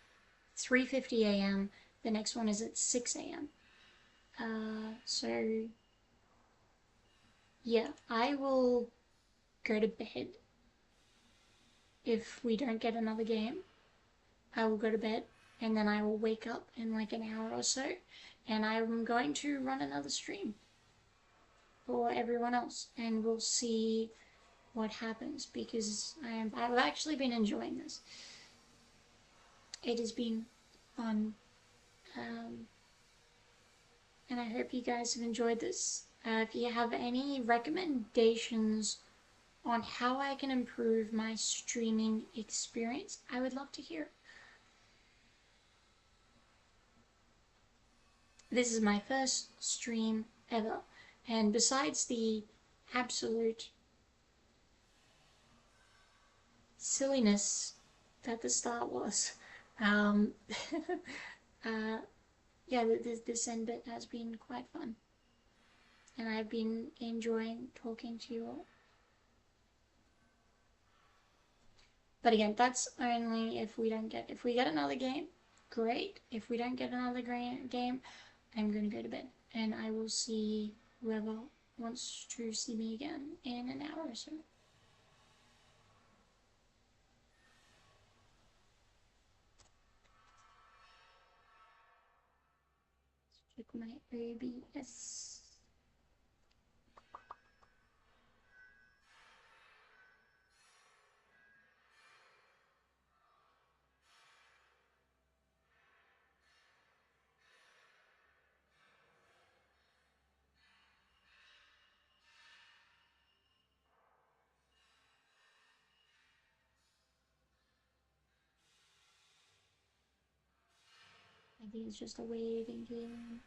3:50 a.m. The next one is at 6 a.m. So yeah, I will go to bed if we don't get another game. I will go to bed and then I will wake up in like an hour or so, and I'm going to run another stream for everyone else, and we'll see what happens because I've actually been enjoying this. It has been fun, and I hope you guys have enjoyed this. If you have any recommendations on how I can improve my streaming experience, I would love to hear. This is my first stream ever, and besides the absolute silliness that the start was, um, uh, yeah, this end bit has been quite fun, and I've been enjoying talking to you all. But again, that's only if we get another game, great. If we don't get another game, I'm gonna go to bed, and I will see whoever wants to see me again in an hour or so. Check my OBS. I think it's just a waiting game.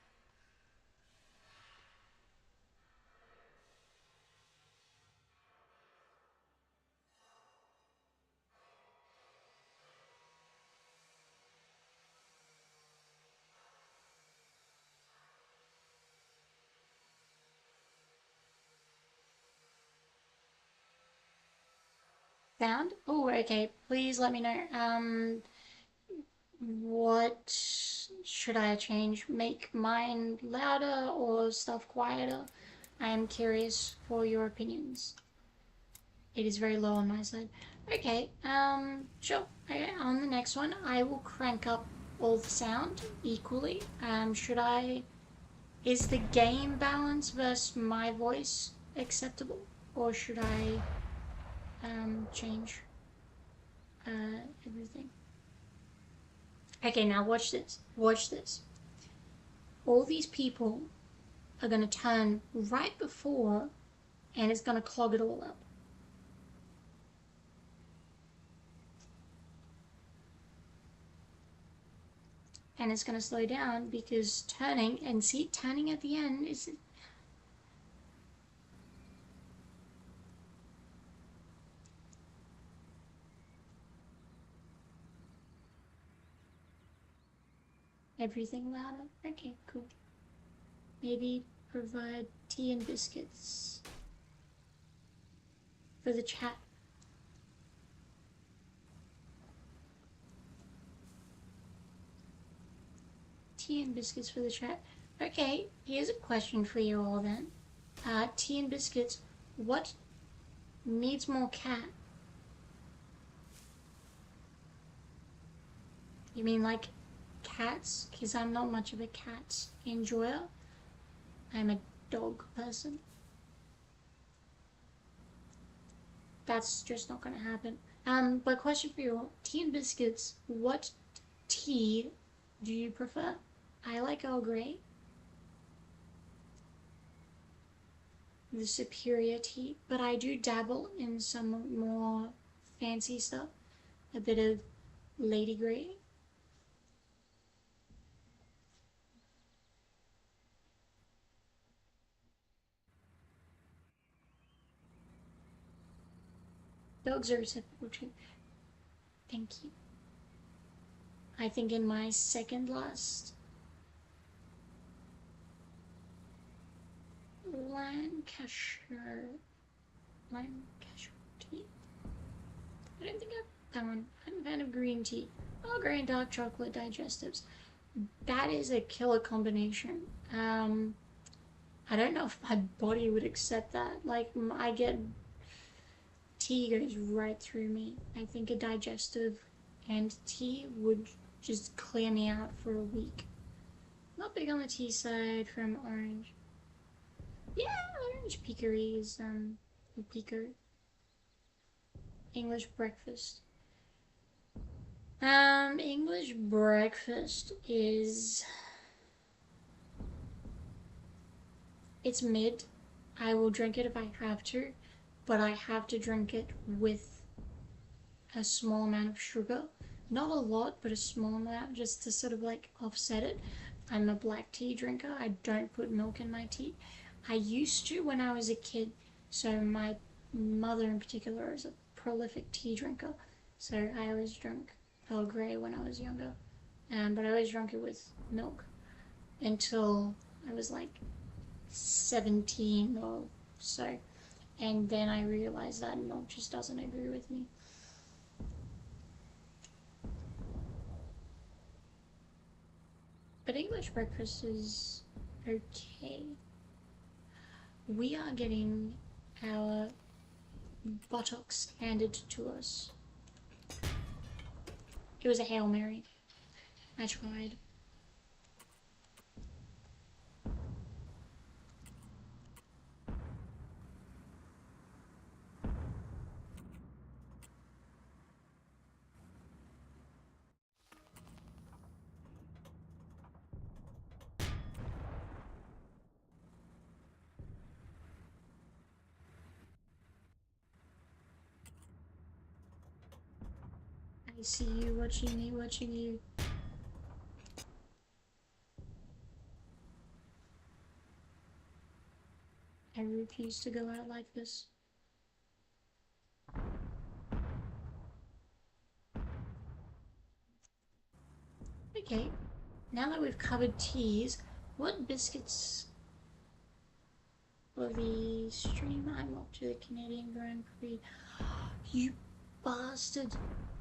Sound? Oh, okay. Please let me know. What should I change? Make mine louder or stuff quieter? I am curious for your opinions. It is very low on my side. Okay, sure. Okay, on the next one, I will crank up all the sound equally. Should I Is the game balance versus my voice acceptable? Or should I change everything? Okay, now watch this. Watch this. All these people are going to turn right before, and it's going to clog it all up. And it's going to slow down because turning, and see, turning at the end is... Everything louder. Okay, cool. Maybe provide tea and biscuits for the chat. Tea and biscuits for the chat. Okay, here's a question for you all then. Tea and biscuits, what needs more cat? You mean like cats? Because I'm not much of a cat enjoyer. I'm a dog person. That's just not gonna happen. But question for you all, tea and biscuits, what tea do you prefer? I like Earl Grey. The superior tea, but I do dabble in some more fancy stuff. A bit of Lady Grey. Dogs are acceptable too. Thank you. I think in my second last Lancashire tea. I don't think I've that one. I'm a fan of green tea. Oh, grey and dark chocolate digestives. That is a killer combination. I don't know if my body would accept that. Like, I get tea goes right through me. I think a digestive and tea would just clear me out for a week. Not big on the tea side from orange. Yeah, orange peakery is peaker. English breakfast. English breakfast is... It's mid. I will drink it if I have to, but I have to drink it with a small amount of sugar. Not a lot, but a small amount, just to sort of like offset it. I'm a black tea drinker. I don't put milk in my tea. I used to when I was a kid, so my mother in particular is a prolific tea drinker, so I always drank Earl Grey when I was younger, but I always drank it with milk until I was like 17 or so, and then I realized that milk just doesn't agree with me. But English breakfast is okay. We are getting our buttocks handed to us. It was a Hail Mary. I tried. I see you watching me, watching you. I refuse to go out like this. Okay, now that we've covered teas, what biscuits for the stream? I'm up to the Canadian Grand Prix. You bastard!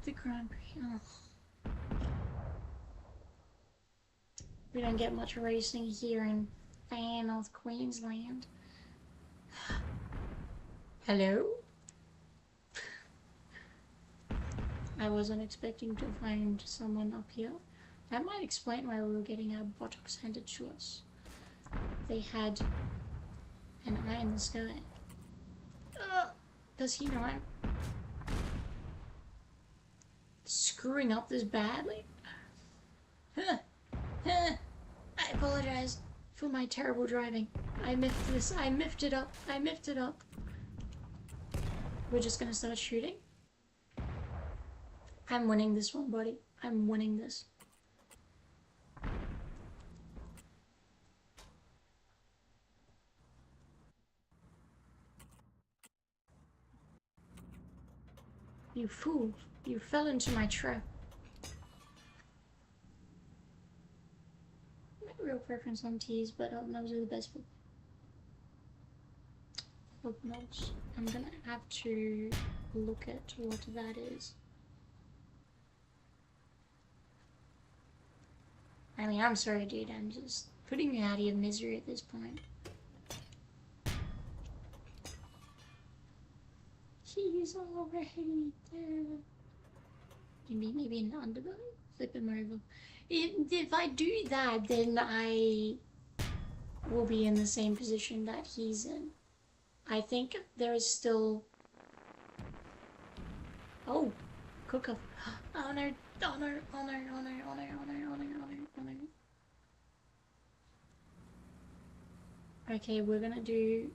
The Grand Prix. Oh. We don't get much racing here in far North Queensland. Hello? I wasn't expecting to find someone up here. That might explain why we were getting our buttocks handed to us. they had an eye in the sky. Does he know I'm screwing up this badly? I apologize for my terrible driving. I miffed this. I miffed it up. I miffed it up. We're just gonna start shooting. I'm winning this one, buddy. I'm winning this. You fool. You fell into my trap. Real preference on teas, but those are the best for hook notes. I'm gonna have to look at what that is. I mean, I'm sorry, dude. I'm just putting you out of your misery at this point. He's already there. Maybe an underbelly? Flip him over. If I do that, then I will be in the same position that he's in. I think there is still... Oh, cook-off. Oh no, oh no, oh no, oh no, oh no, oh no, oh no, oh no, oh no. Okay, we're gonna do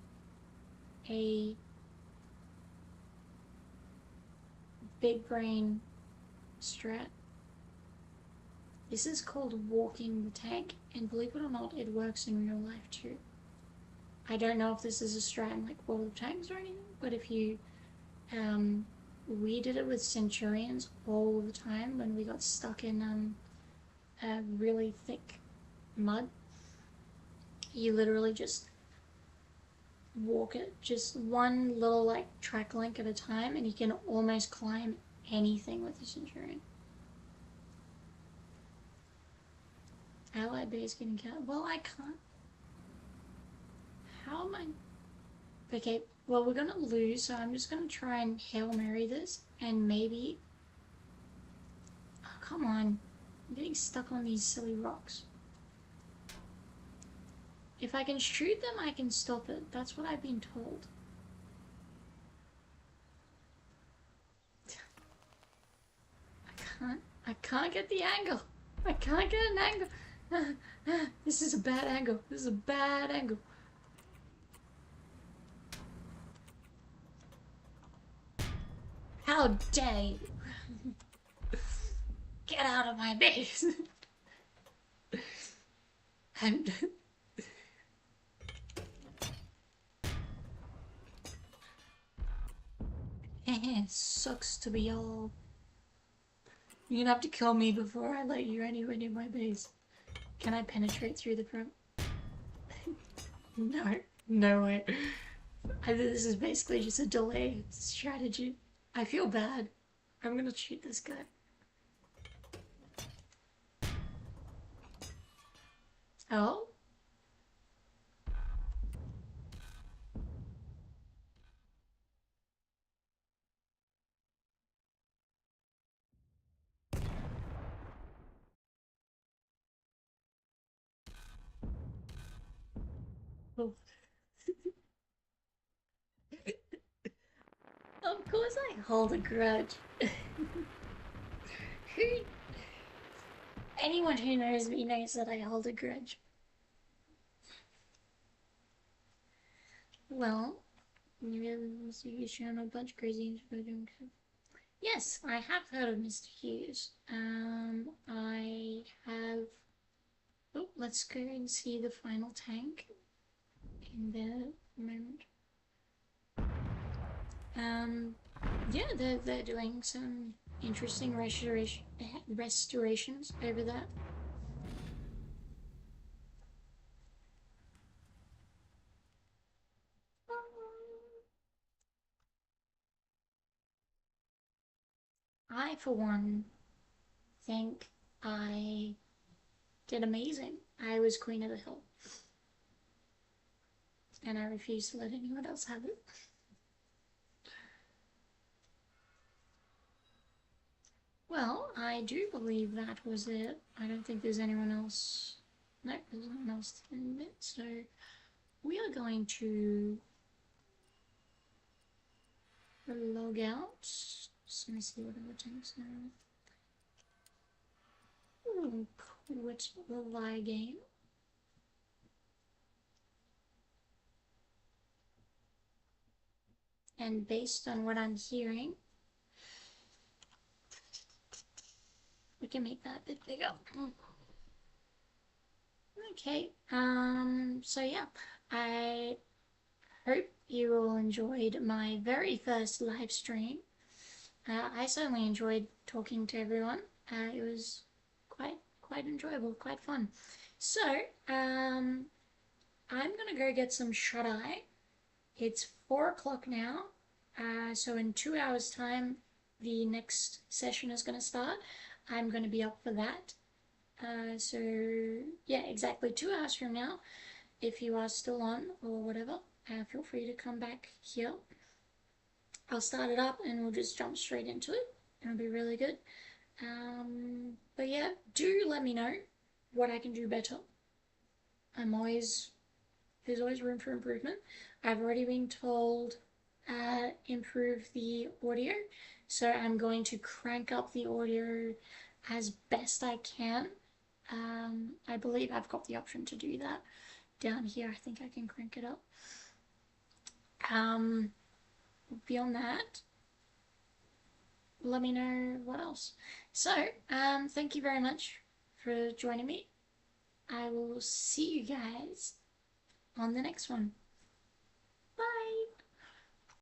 a big brain strat. This is called walking the tank, and believe it or not, it works in real life too. I don't know if this is a strat in like World of Tanks or anything, but if you, we did it with Centurions all the time when we got stuck in really thick mud. You literally just walk it, just one little like track link at a time, and you can almost climb anything with a Centurion. Allied base getting cut. Well, I can't. How am I? Okay, well, we're gonna lose, so I'm just gonna try and Hail Mary this, and maybe... Oh, come on. I'm getting stuck on these silly rocks. If I can shoot them, I can stop it. That's what I've been told. I can't get the angle. I can't get an angle. This is a bad angle. This is a bad angle. How dare you! Get out of my base! It sucks to be all... You're gonna have to kill me before I let you anywhere near my base. Can I penetrate through the front? No, no way. This is basically just a delay strategy. I feel bad. I'm gonna shoot this guy. Oh? Oh. Of course I hold a grudge. Who... Anyone who knows me knows that I hold a grudge. Well, you shown a bunch of crazy doing. Yes, I have heard of Mr. Hughes. I have... Oh, let's go and see the final tank in the moment. Yeah, they're doing some interesting restorations over that. I, for one, think I did amazing. I was queen of the hill. And I refuse to let anyone else have it. Well, I do believe that was it. I don't think there's anyone else No, there's nothing else to admit. So we are going to log out. Just let me see what other things are. Quit the lie game. And based on what I'm hearing, we can make that a bit bigger. Okay, so yeah, I hope you all enjoyed my very first live stream. I certainly enjoyed talking to everyone. It was quite enjoyable, quite fun. So, I'm gonna go get some shut eye. It's 4 o'clock now. So in 2 hours' time, the next session is gonna start. I'm gonna be up for that. So yeah, exactly 2 hours from now, if you are still on or whatever, feel free to come back here. I'll start it up and we'll just jump straight into it. It'll be really good. But yeah, do let me know what I can do better. There's always room for improvement. I've already been told improve the audio, so I'm going to crank up the audio as best I can. I believe I've got the option to do that down here. I think I can crank it up. Beyond that, let me know what else. So, thank you very much for joining me. I will see you guys on the next one.